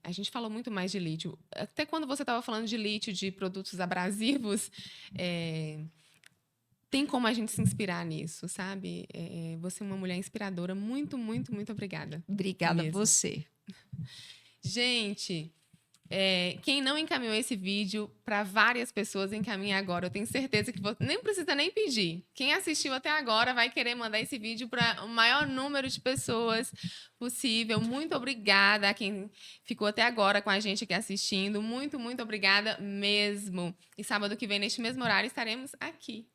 A gente falou muito mais de lítio. Até quando você estava falando de lítio, de produtos abrasivos, tem como a gente se inspirar nisso, sabe? Você é uma mulher inspiradora. Muito, muito, muito obrigada. Obrigada a você. Gente... quem não encaminhou esse vídeo para várias pessoas, encaminha agora. Eu tenho certeza que nem precisa nem pedir. Quem assistiu até agora vai querer mandar esse vídeo para o maior número de pessoas possível. Muito obrigada a quem ficou até agora com a gente aqui assistindo. Muito, muito obrigada mesmo. E sábado que vem, neste mesmo horário, estaremos aqui.